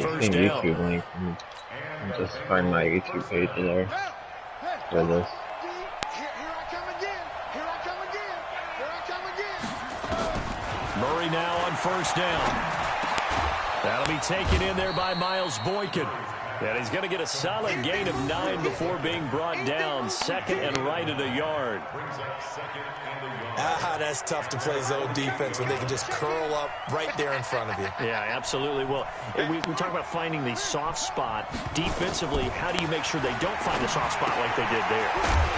like first same down. YouTube link and just find my YouTube page there for this. Murray now on first down. That'll be taken in there by Miles Boykin. And he's going to get a solid gain of 9 before being brought down. Second and right at a yard. That's tough to play zone defense when they can just curl up right there in front of you. Yeah, absolutely. Well, we talk about finding the soft spot. Defensively, how do you make sure they don't find the soft spot like they did there?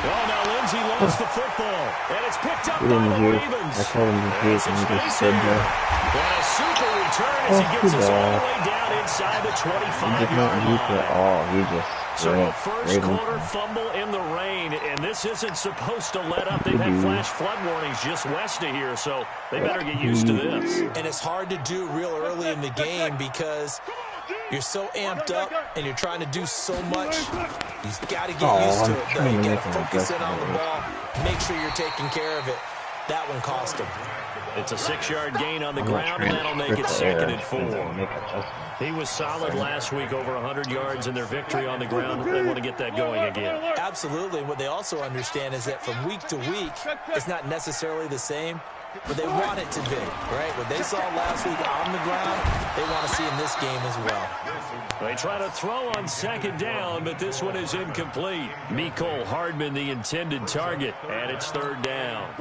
Well, now Lindsey lost the football, and it's picked up by the Ravens. I told him to shoot, and he just stood there. And a super return as he gets us all the way down inside the 25-yard line. At all. He just so a first-quarter fumble in the rain, and this isn't supposed to let up. They've had flash flood warnings just west of here, so they better get used to this. And it's hard to do real early in the game because you're so amped up and you're trying to do so much. You've got to get used to it, though. You got to focus in on the ball, make sure you're taking care of it. That one cost him. It's a 6-yard gain on the ground, and that'll make it 2nd and 4. He was solid last week, over 100 yards in their victory on the ground. They want to get that going again. Absolutely. What they also understand is that from week to week, it's not necessarily the same, but they want it to be, right? What they saw last week on the ground, they want to see in this game as well. They try to throw on 2nd down, but this one is incomplete. Mecole Hardman, the intended target, and it's 3rd down.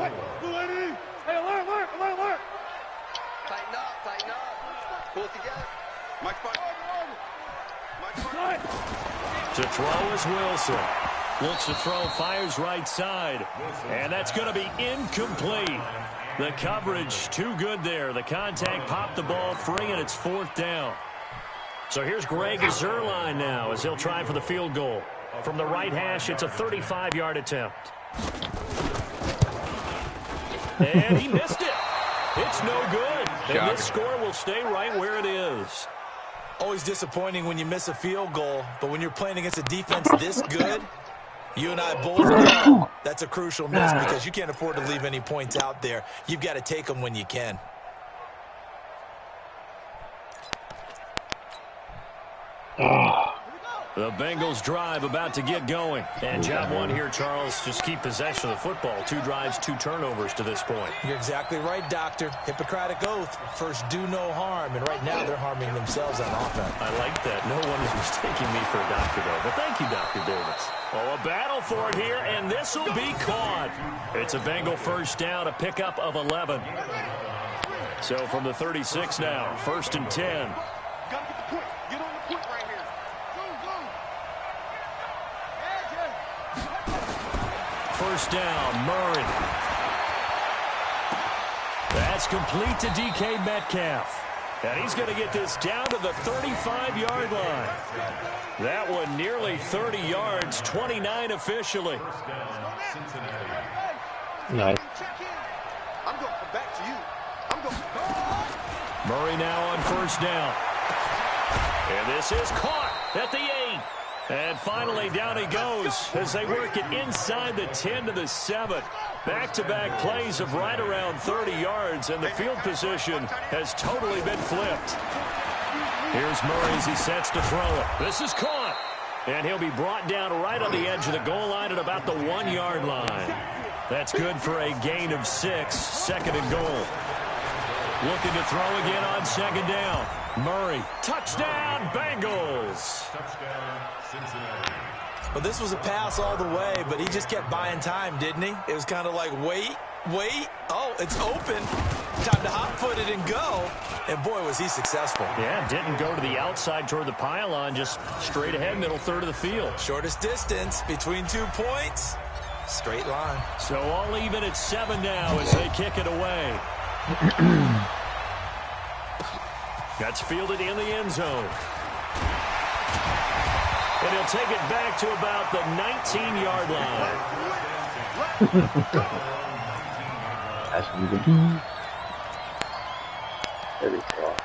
Tighten up. Pull it together. To throw is Wilson. Looks to throw, fires right side. And that's going to be incomplete. The coverage too good there. The contact popped the ball free, and it's 4th down. So here's Greg Zuerlein now as he'll try for the field goal. From the right hash, it's a 35-yard attempt. And he missed it. It's no good. And this score will stay right where it is. Always disappointing when you miss a field goal, but when you're playing against a defense this good, you and I both know that's a crucial miss because you can't afford to leave any points out there. You've got to take them when you can. The Bengals drive about to get going. And job one here, Charles, just keep possession of the football. 2 drives, 2 turnovers to this point. You're exactly right, Doctor. Hippocratic oath. First, do no harm. And right now, they're harming themselves on offense. I like that. No one is mistaking me for a doctor, though. But thank you, Dr. Davis. Oh, a battle for it here, and this will be caught. It's a Bengal first down, a pickup of 11. So from the 36 now, 1st and 10. First down, Murray. That's complete to DK Metcalf. And he's going to get this down to the 35-yard line. That one nearly 30 yards, 29 officially. Nice. I'm going back to you. Murray now on first down. And this is caught at the 8. And finally, down he goes as they work it inside the 10 to the 7. Back-to-back plays of right around 30 yards, and the field position has totally been flipped. Here's Murray as he sets to throw it. This is caught. And he'll be brought down right on the edge of the goal line at about the 1-yard line. That's good for a gain of 6, 2nd and goal. Looking to throw again on 2nd down. Murray, touchdown, Bengals. Well, this was a pass all the way, but he just kept buying time, didn't he? It was kind of like, wait. Oh, it's open. Time to hot-foot it and go. And, boy, was he successful. Yeah, didn't go to the outside toward the pylon, just straight ahead, middle third of the field. Shortest distance between 2 points. Straight line. So all even at 7 now as they kick it away. That's fielded in the end zone. And he'll take it back to about the 19-yard line. That's really very soft.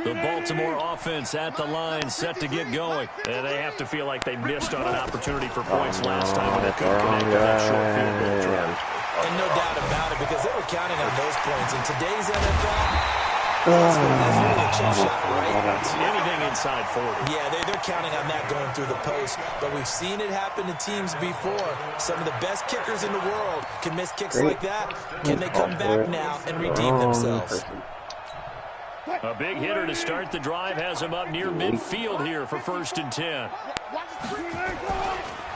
The Baltimore offense at the line, set to get going. And they have to feel like they missed on an opportunity for points last time when they couldn't connect with that short field goal. And no doubt about it, because they were counting on those points. In today's NFL, that's really a chip shot, right? Anything inside 40. Yeah, they're counting on that going through the post. But we've seen it happen to teams before. Some of the best kickers in the world can miss kicks like that. Can they come back now and redeem themselves? A big hitter to start the drive has him up near midfield here for 1st and 10.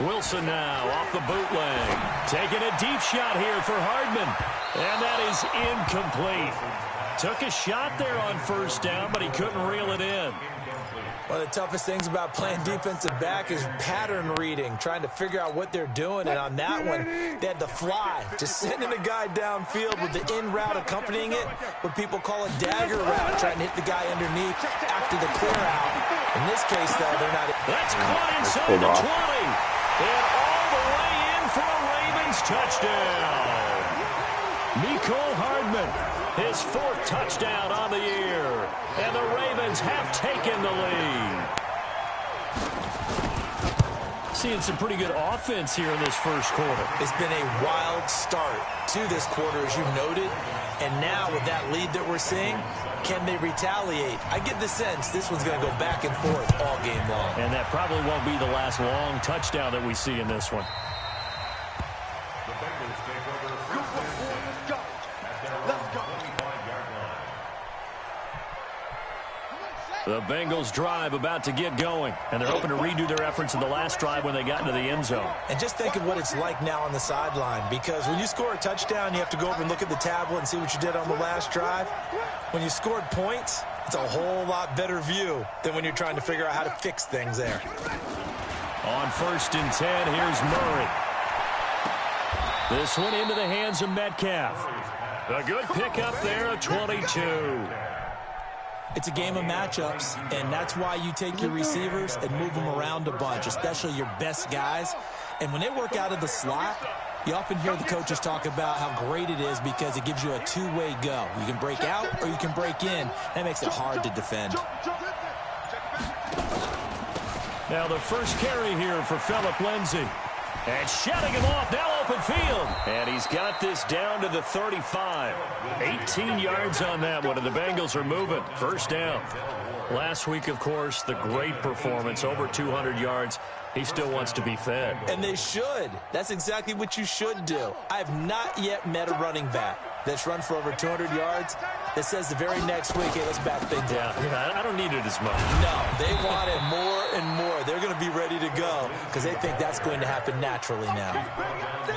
Wilson now off the bootleg. Taking a deep shot here for Hardman. And that is incomplete. Took a shot there on 1st down, but he couldn't reel it in. One of the toughest things about playing defensive back is pattern reading, trying to figure out what they're doing. And on that one, they had the fly, just sending a guy downfield with the in route accompanying it, what people call a dagger route, trying to hit the guy underneath after the clear out. In this case, though, they're not. That's caught inside the 20. And all the way in for a Ravens touchdown. Mecole Hardman, his 4th touchdown on the year. And the Ravens have taken the lead. Seeing some pretty good offense here in this 1st quarter. It's been a wild start to this quarter, as you noted. And now with that lead that we're seeing, can they retaliate? I get the sense this one's going to go back and forth all game long. And that probably won't be the last long touchdown that we see in this one. The Bengals drive about to get going, and they're hoping to redo their efforts in the last drive when they got into the end zone. And just think of what it's like now on the sideline, because when you score a touchdown, you have to go over and look at the tablet and see what you did on the last drive. When you scored points, it's a whole lot better view than when you're trying to figure out how to fix things there. On 1st and 10, here's Murray. This one into the hands of Metcalf. A good pickup there, a 22. It's a game of matchups, and that's why you take your receivers and move them around a bunch, especially your best guys. And when they work out of the slot, you often hear the coaches talk about how great it is because it gives you a two-way go. You can break out or you can break in. That makes it hard to defend. Now the first carry here for Phillip Lindsay. And shutting him off, now open field. And he's got this down to the 35. 18 yards on that one, and the Bengals are moving. 1st down. Last week, of course, the great performance, over 200 yards. He still wants to be fed. And they should. That's exactly what you should do. I have not yet met a running back that's run for over 200 yards that says the very next week, hey, let's back things up. Yeah, I don't need it as much. No, they want it more and more. They're going to be ready to go because they think that's going to happen naturally now.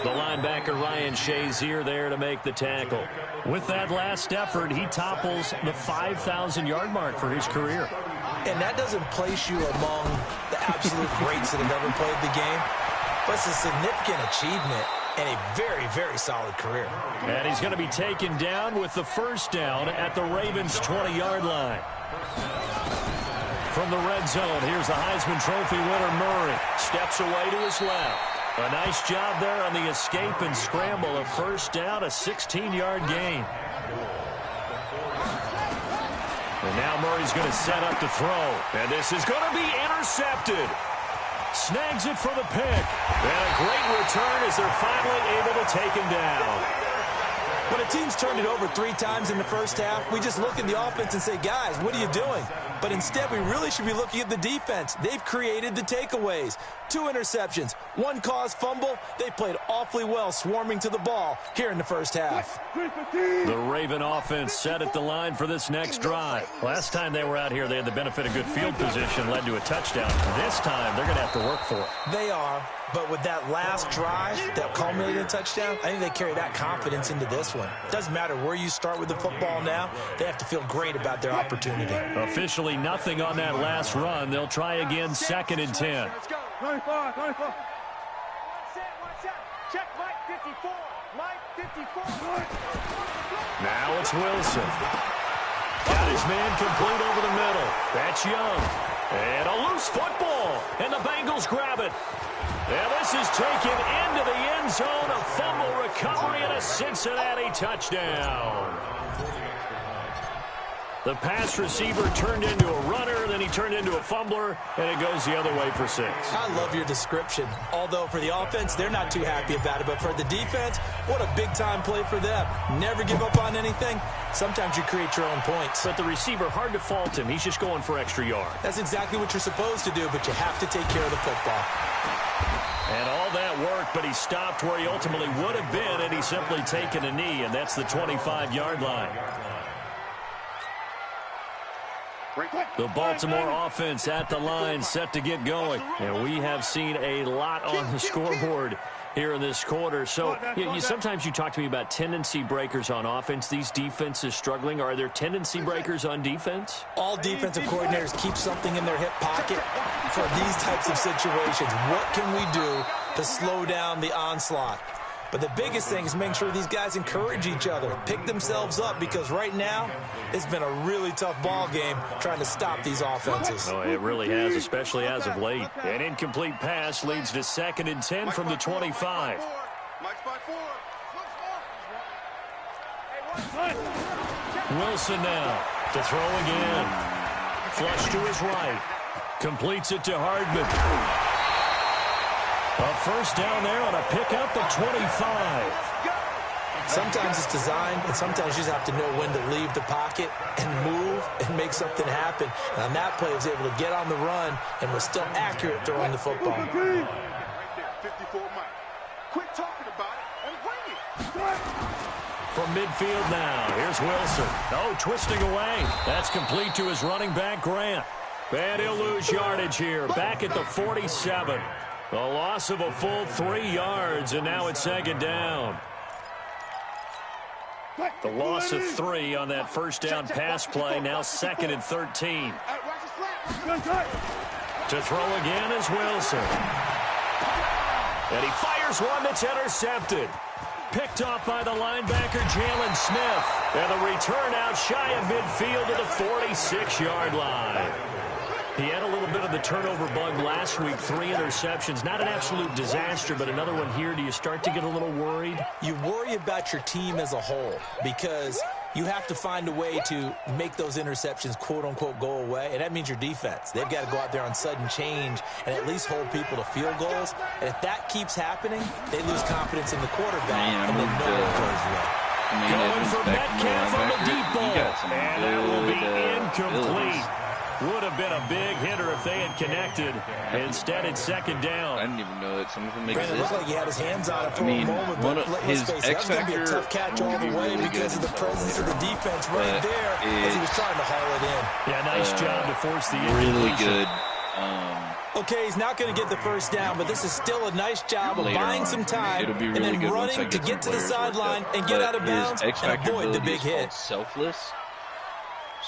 The linebacker Ryan Shazier there to make the tackle. With that last effort, he topples the 5,000-yard mark for his career. And that doesn't place you among the absolute greats that have ever played the game, but it's a significant achievement and a very, very solid career. And he's going to be taken down with the 1st down at the Ravens' 20-yard line. From the red zone, here's the Heisman Trophy winner Murray. Steps away to his left. A nice job there on the escape and scramble. A 1st down, a 16-yard gain. And now Murray's going to set up to throw. And this is going to be intercepted. Snags it for the pick. And a great return as they're finally able to take him down. When a team's turned it over 3 times in the 1st half, we just look at the offense and say, guys, what are you doing? But instead, we really should be looking at the defense. They've created the takeaways. 2 interceptions, 1 caused fumble. They played awfully well swarming to the ball here in the 1st half. The Raven offense set at the line for this next drive. Last time they were out here, they had the benefit of good field position, led to a touchdown. This time, they're going to have to work for it. They are. But with that last drive that culminated in a touchdown, I think they carry that confidence into this one. Doesn't matter where you start with the football now. They have to feel great about their opportunity. Officially nothing on that last run. They'll try again 2nd and 10. Let's go. 94, 94. One set. Check Mike 54. Mike 54. Now it's Wilson. Got his man complete over the middle. That's Young. And a loose football. And the Bengals grab it. And this is taken into the end zone. A fumble recovery and a Cincinnati touchdown. The pass receiver turned into a runner, then he turned into a fumbler, and it goes the other way for 6. I love your description. Although for the offense, they're not too happy about it. But for the defense, what a big-time play for them. Never give up on anything. Sometimes you create your own points. But the receiver, hard to fault him. He's just going for extra yard. That's exactly what you're supposed to do, but you have to take care of the football. And all that worked, but he stopped where he ultimately would have been, and he's simply taken a knee, and that's the 25-yard line. The Baltimore offense at the line, set to get going. And we have seen a lot on the scoreboard here in this quarter. So sometimes you talk to me about tendency breakers on offense. These defenses struggling. Are there tendency breakers on defense? All defensive coordinators keep something in their hip pocket for these types of situations. What can we do to slow down the onslaught? But the biggest thing is making sure these guys encourage each other, pick themselves up, because right now it's been a really tough ball game trying to stop these offenses. Oh, it really has, especially as of late. An incomplete pass leads to 2nd and 10 from the 25. Wilson now to throw again. Flush to his right. Completes it to Hardman. A first down there on a pickup of 25. Sometimes it's designed, and sometimes you just have to know when to leave the pocket and move and make something happen. And on that play, he was able to get on the run and was still accurate throwing the football. Quit talking about it and bring it. From midfield now, here's Wilson. Oh, twisting away. That's complete to his running back, Grant. And he'll lose yardage here, back at the 47. A loss of a full 3 yards, and now it's 2nd down. The loss of 3 on that first down pass play, now 2nd and 13. To throw again is Wilson. And he fires one that's intercepted. Picked off by the linebacker, Jalen Smith. And the return out shy of midfield to the 46-yard line. He had a little bit of the turnover bug last week, 3 interceptions. Not an absolute disaster, but another one here. Do you start to get a little worried? You worry about your team as a whole because you have to find a way to make those interceptions, quote-unquote, go away, and that means your defense. They've got to go out there on sudden change and at least hold people to field goals. And if that keeps happening, they lose confidence in the quarterback, and then no one goes right. Going for Metcalf on the deep ball, and that will be incomplete. Would have been a big hitter if they had connected. Instead, it's 2nd down. I didn't even know that some of them existed. It looked like he had his hands on it for a moment, but his X factor, that was going to be a tough catch all the way because of the presence of the defense right there as he was trying to haul it in. Yeah, nice job to force the really good. Okay, he's not going to get the first down, but this is still a nice job of buying some time and then running to get to the sideline and get out of bounds and avoid the big hit. Selfless.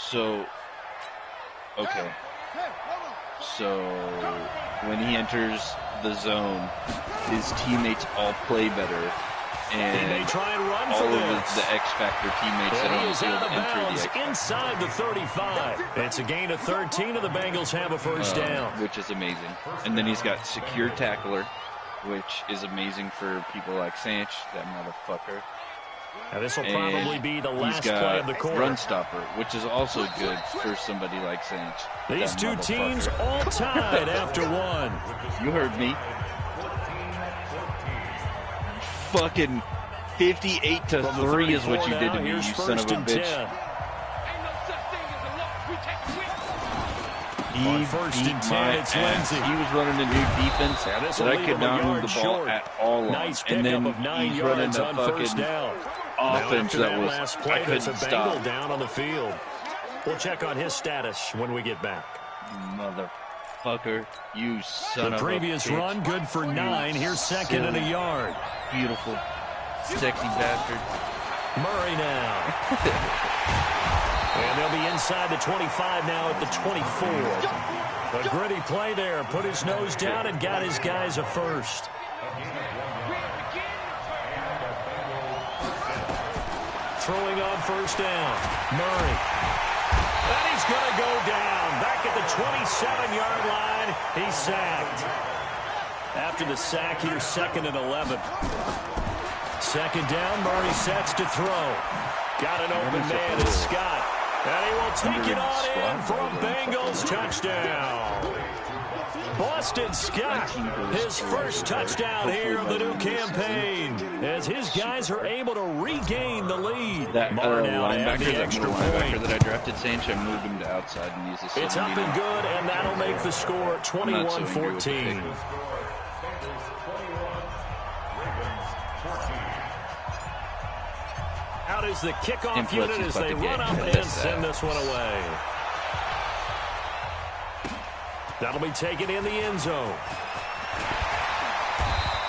So, okay. So, when he enters the zone, his teammates all play better. And they try and run all for of the X-Factor teammates that are on the field enter the X-Factor. Inside the 35. It's a gain of 13, and the Bengals have a first down. Which is amazing. And then he's got secure tackler, which is amazing for people like Sanch, that motherfucker. Now this will probably be the last play of the quarter. Run stopper, which is also good for somebody like Sanch. These two teams all tied after one. You heard me. Fucking 58-3 is what you did to me, you son of a bitch. He first and 10, it's Lindsay. He was running a new defense that I could not move the ball at all on. Nice and then of 9 he's yards running a on fucking first down. Offense that was, last play, I couldn't stop. Down on the field. We'll check on his status when we get back. Motherfucker, you son of a bitch. The previous run, good for 9. Here's second and a yard. Beautiful. Sexy bastard. Murray now. And they'll be inside the 25 now at the 24. A gritty play there. Put his nose down and got his guys a first. Throwing on first down. Murray. And he's going to go down. Back at the 27-yard line. He's sacked. After the sack here, second and 11. Second down, Murray sets to throw. Got an open man, it's Scott. And he will take it on in for a Bengals touchdown. Boston Scott, his first touchdown here of the new campaign, as his guys are able to regain the lead. That linebacker, the extra linebacker that I drafted, Sanch, I moved him to outside and used the It's up and good, and that'll make the score 21-14. Out is the kickoff unit as they run up and send this one away. That'll be taken in the end zone.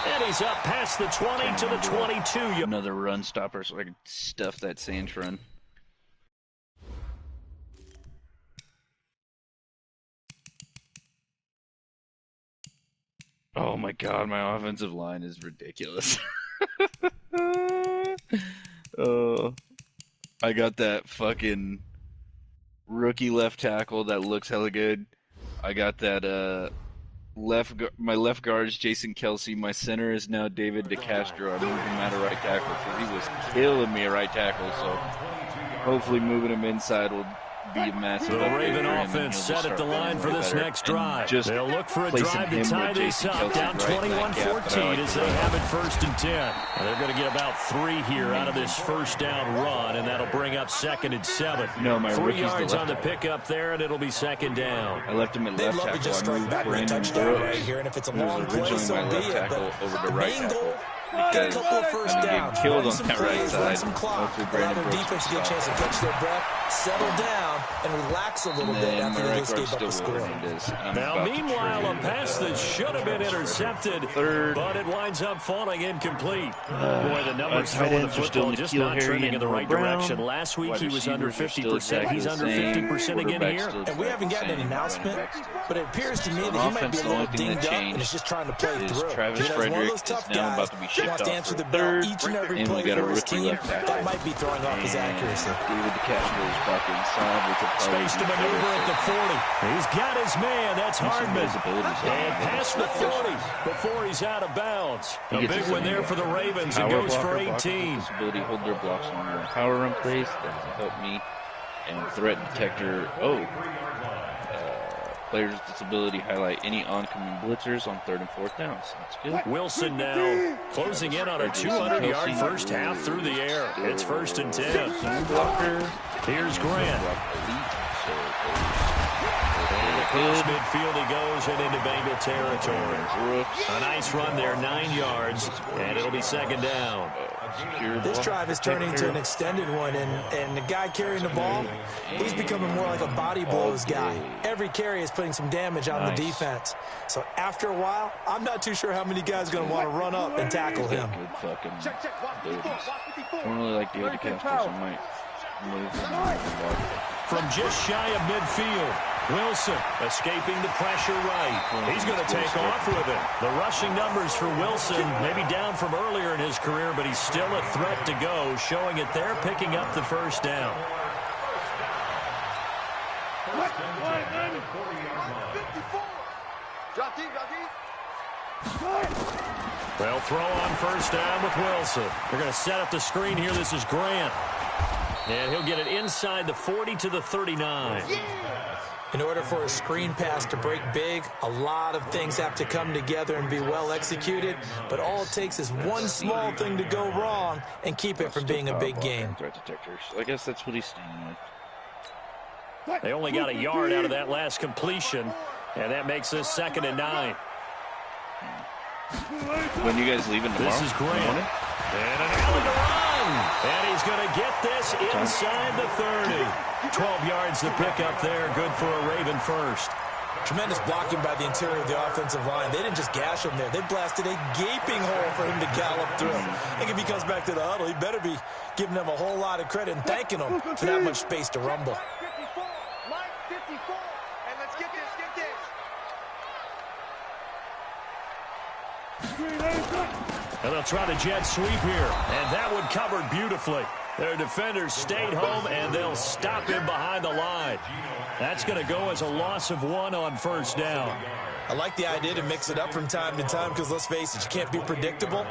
And he's up past the 20 to the 22. Another run stopper so I can stuff that Sanch run. Oh my god, my offensive line is ridiculous. I got that fucking rookie left tackle that looks hella good. I got that my left guard is Jason Kelsey. My center is now David DeCastro. I moved him out of right tackle because he was killing me at right tackle. So hopefully moving him inside will be a massive. The Raven offense set at the line for this next drive. They'll look for a drive to tie this up, down 21-14 as they have it 1st and 10. And they're going to get about 3 here out of this first down run, and that'll bring up 2nd and 7. No, my 3 yards on the pickup there, and it'll be 2nd down. I left him at left tackle. They'd love to just strike back with a touchdown right here, and if it's a long play, so be it. But the main goal, get a couple of first downs, killed run some on that right plays, side. run some clock, allow their defense to get a chance to catch their breath, settle down, and relax a little bit after they just gave up the score. Now, meanwhile, a pass that should have been intercepted, but it winds up falling incomplete. Boy, the numbers for the football just not trending in the right direction. Last week, he was under 50%. He's under 50% again here. And we haven't gotten an announcement, but it appears to me that he might be a little dinged up and is just trying to play through. Travis One of Frederick those tough is now guys about to be who shipped wants to off answer for the bell third, each and every and we play got a for his rookie team. left tackle. That might be throwing off his accuracy. David DeCastro is back inside. Space to maneuver at the 40. He's got his man. That's Hardman. And past the 40 before he's out of bounds. A big one there for the Ravens. It goes for 18. Ability hold their blocks longer. Power run plays that help me. And threat detector. Player's disability highlight any oncoming blitzers on 3rd and 4th downs. That's good. Wilson now closing in on a 200-yard first half through the air. It's 1st and 10. Blocker. Here's Grant. Across midfield he goes and into Bengal territory. A nice run there, 9 yards, and it'll be 2nd down. This drive is turning into an extended one, and the guy carrying the ball, he's becoming more like a body blows guy. Every carry is putting some damage on the defense. So after a while, I'm not too sure how many guys are going to want to run up and tackle him. Good fucking abilities. I don't really like David DeCastro, so I might move him and walk. From just shy of midfield, Wilson escaping the pressure right. He's going to take off with it. The rushing numbers for Wilson maybe down from earlier in his career, but he's still a threat to go, showing it there, picking up the first down. Well, throw on first down with Wilson. They're going to set up the screen here. This is Grant. And he'll get it inside the 40 to the 39. In order for a screen pass to break big, a lot of things have to come together and be well executed, but all it takes is one small thing to go wrong and keep it from being a big game. Threat detectors. I guess that's what he's staying with. They only got a yard out of that last completion, and that makes this 2nd and 9. When you guys leaving tomorrow? This is Grant. And an alley to run. And he's going to get this inside the 30. 12 yards to pick up there. Good for a Raven first. Tremendous blocking by the interior of the offensive line. They didn't just gash him there. They blasted a gaping hole for him to gallop through. I think if he comes back to the huddle, he better be giving them a whole lot of credit and thanking them for that much space to rumble. 54, Mike 54, and let's get this, And they'll try the jet sweep here, and that one covered beautifully. Their defenders stayed home, and they'll stop him behind the line. That's going to go as a loss of 1 on first down. I like the idea to mix it up from time to time because, let's face it, you can't be predictable.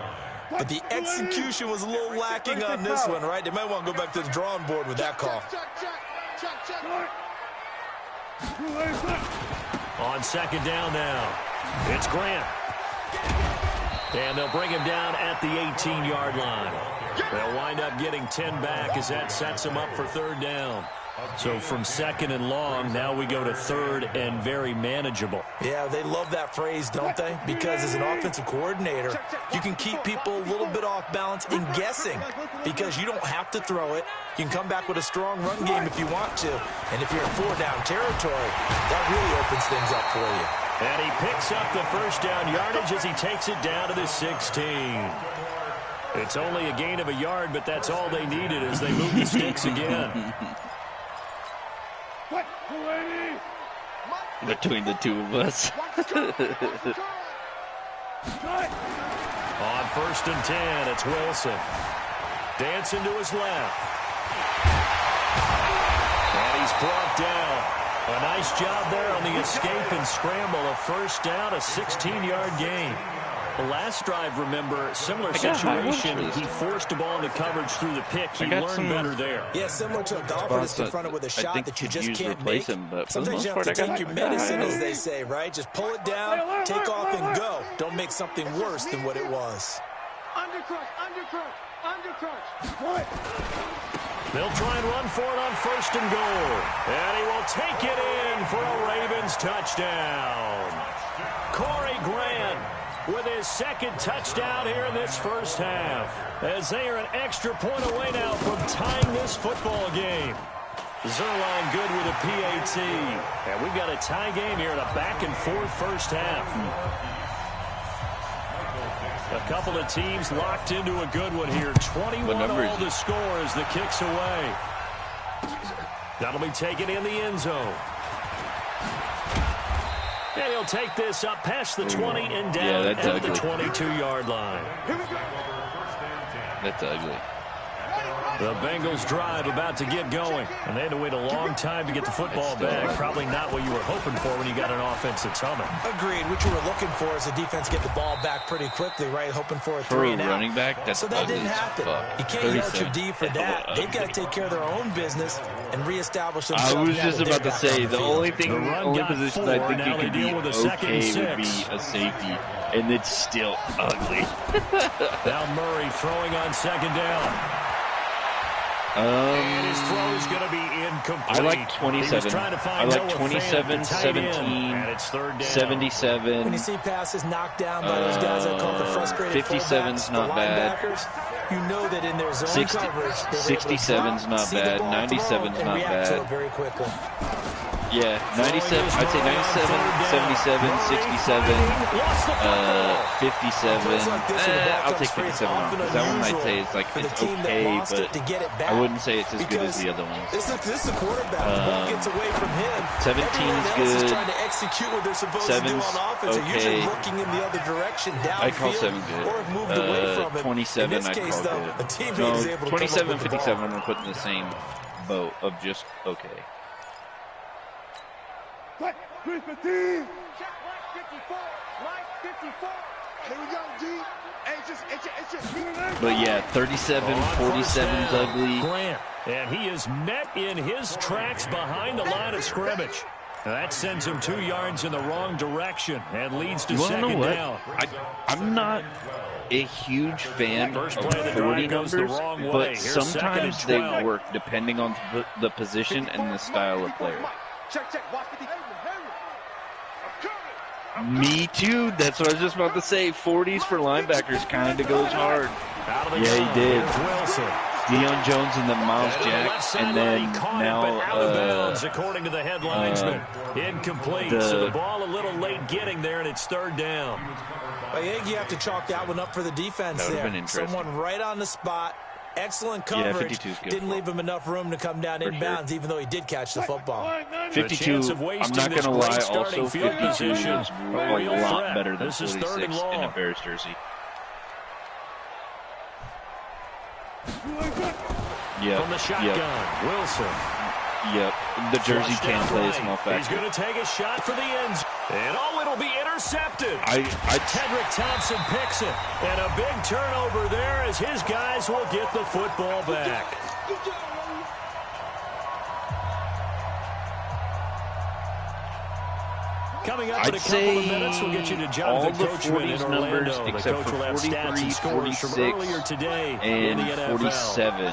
But the execution was a little lacking on this one, right? They might want to go back to the drawing board with that call. On second down now, it's Grant. And they'll bring him down at the 18-yard line. They'll wind up getting 10 back as that sets him up for third down. So from second and long, now we go to third and very manageable. Yeah, they love that phrase, don't they? Because as an offensive coordinator, you can keep people a little bit off balance and guessing because you don't have to throw it. You can come back with a strong run game if you want to. And if you're in four-down territory, that really opens things up for you. And he picks up the first down yardage as he takes it down to the 16. It's only a gain of a yard, but that's all they needed as they move the sticks again. Between the two of us. On first and 10, it's Wilson. Dancing to his left. And he's brought down. A nice job there on the escape and scramble. A first down, a 16-yard gain. The last drive, remember, similar situation. He forced the ball into coverage through the pick. He learned better there. Yeah, similar to a golfer that's confronted with a shot that you just can't make. Sometimes you have to take your medicine, as they say, right? Just pull it down, take off, and go. Don't make something worse than what it was. Undercrunch, undercrunch, undercrunch. They'll try and run for it on first and goal. And he will take it in for a Ravens touchdown. Corey Grant with his second touchdown here in this first half, as they are an extra point away now from tying this football game. Zerline good with a PAT. And we've got a tie game here in a back-and-forth first half. A couple of teams locked into a good one here. 21-all to score as the kick's away. That'll be taken in the end zone. And he'll take this up past the 20 and down at the 22-yard line. That's ugly. The Bengals drive about to get going, and they had to wait a long time to get the football back. Probably not what you were hoping for when you got an offense that's humming. Agreed. What you were looking for is the defense get the ball back pretty quickly, right? Hoping for a three and out. Running back, that's so that didn't happen. You can't yell at your D for that. They've got to take care of their own business and reestablish themselves. I was just about to say, the only position I think you could be okay would be a safety, and it's still ugly. Now Murray throwing on second down. And his throw is going to be incomplete. I like 27. I like 27, 17, 77. When you see passes knocked down by those guys that call the frustrated 57's not bad. You know that in their zone coverage, 67's not bad. 97's not bad. Very quickly. Yeah, 97. I'd say 97, 77, 67, 57. I'll take 57 off, because that one I'd say is like it's okay, but I wouldn't say it's as good as the other ones. This is the quarterback. The ball gets away from him. 17 is good. Trying to execute what they're supposed to do on offense. They're usually looking in the other direction, downfield, I call 7 good. Or moved away from it. 27 I call good. A team no, is able to 27, 57 I'm going to put in the same boat of just okay. Check, Mike 54. Mike 54. Here we go, G. But yeah, 37, 47's ugly. Grant, and he is met in his tracks behind the line of scrimmage. That sends him 2 yards in the wrong direction and leads to second down. I'm not a huge fan of 40 numbers, but sometimes they work depending on the position and the style of player. Me too. That's what I was just about to say. 40s for linebackers kind of goes hard. Yeah, he did. Deion Jones and then Miles Jack, and then now according to the headlinesman, incomplete. So the ball a little late getting there, and it's third down. I think you have to chalk that one up for the defense there. Someone right on the spot. Excellent coverage. Didn't leave him enough room to come down inbounds, even though he did catch the football. 52, I'm not going to lie, also 52 is a lot better than 46 in a Bears jersey. Yep. From the shotgun, Wilson. Yep, the jersey can play a small factor. He's going to take a shot for the end zone. And it'll be intercepted. Tedrick Thompson picks it. And a big turnover there as his guys will get the football back. Coming up in I'd a couple say of minutes, we'll get you to all Jonathan the Coachman in 40s numbers Orlando. The except coach for will have stats 43, and scores from 46, earlier today in and the NFL. 47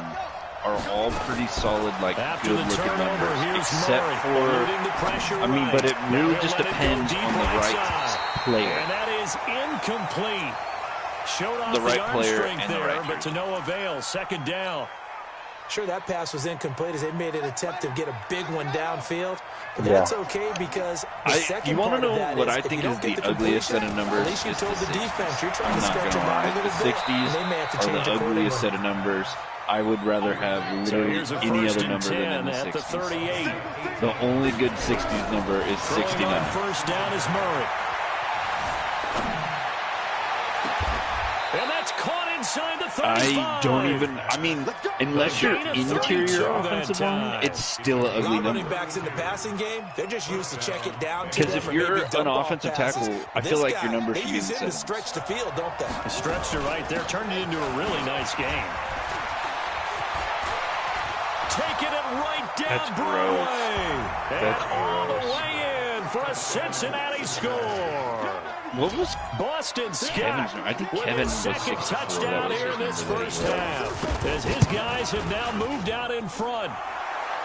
are all pretty solid, like After the good-looking turnover, numbers, here's except Murray, for, eluding the pressure I mean, right. but it Now really he'll just let it go depends deep on the right side. player. And that is incomplete. Showed off The right arm player strength and the there, right but to no avail. Second down. Sure, that pass was incomplete as they made an attempt to get a big one downfield. But that's okay because the second you want part to of know that what is I think if you is don't get the the ugliest set of completion, numbers? at least you Is told the 60s. defense you're trying I'm to not stretch gonna them out a lie. little The bit. 60s And they may have to are change the ugliest set of accordingly. numbers. I would rather have So literally here's a any first other and number 10 than in the at the 60s. 38. The only good 60s number is Throwing 69. on first down is Murray. And that's caught inside the 35. I don't even, I mean, unless you're interior offensive line, it's still an ugly Running number. backs in the passing game, they're just used to check it down to Because them if or you're maybe dump an off offensive passes. tackle, I This feel like guy, your number they should be use the him to same. stretch the field, don't they? Stretched it right there, turned it into a really nice game. Taking it right down That's Broadway. That's And all the gross. way in for a Cincinnati score. What was Boston Scott Kevin's number? I think with Kevin his was second 64. touchdown That was here his in this number that he first had. half. As his guys have now moved out in front.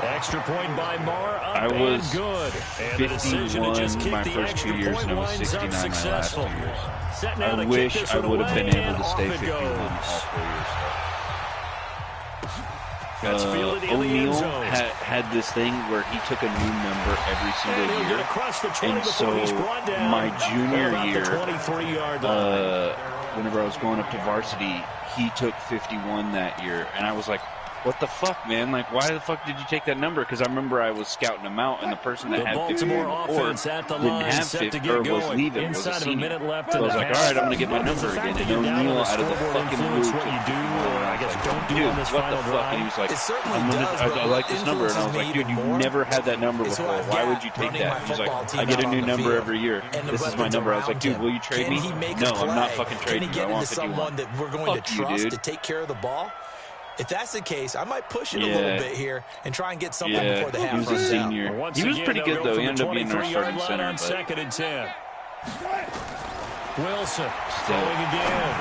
Extra point by Marr, up I was and good. And the decision to just 51 kick my the first extra 2 years, point and I was winds up 69 my last 2 successful. years. Set now I to kick wish this I one would have been away, able and to off stay it 51 all goes. 4 years. That's fielded in the end O'Neal zone. had this thing where he took a new number every And single he'll get year. across the 20 And before he's so brought down my junior about year, the 23-yard line. whenever I was going up to varsity, he took 51 that year. And I was like, what the fuck, man? Like, why the fuck did you take that number? Because I remember I was scouting him out, and the person that The had 51 Baltimore before offense at the didn't line, have set 50, to or get was going. leaving, was a Inside of a senior. minute left So I in was the like, half. all right, I'm going to get my Does number the fact again. that And you're down on O'Neal the out of the scoreboard fucking influence blue what you took do, 51. or I guess don't do Dude, on this what final the fuck? drive? And he was like, It certainly does, I but like what this number. And I was influences like, me dude, even you more never had that number is who before. I've Why got would you take running my that? He's like, football team I get a out new on the number field. every year. And the This is my weapons number. I was like, around dude, him. will you trade Can me? he make No, a play? I'm not fucking Can trading he you. I get want into someone 51. that we're going Fuck to you, trust dude. to take care of the ball? If that's the case, I might push it a little bit here and try and get something before the he half was a runs out. senior. Once He was again, pretty they'll good, go though. from He the ended up being our 23-yard starting line center. on But second and 10. Wilson throwing again.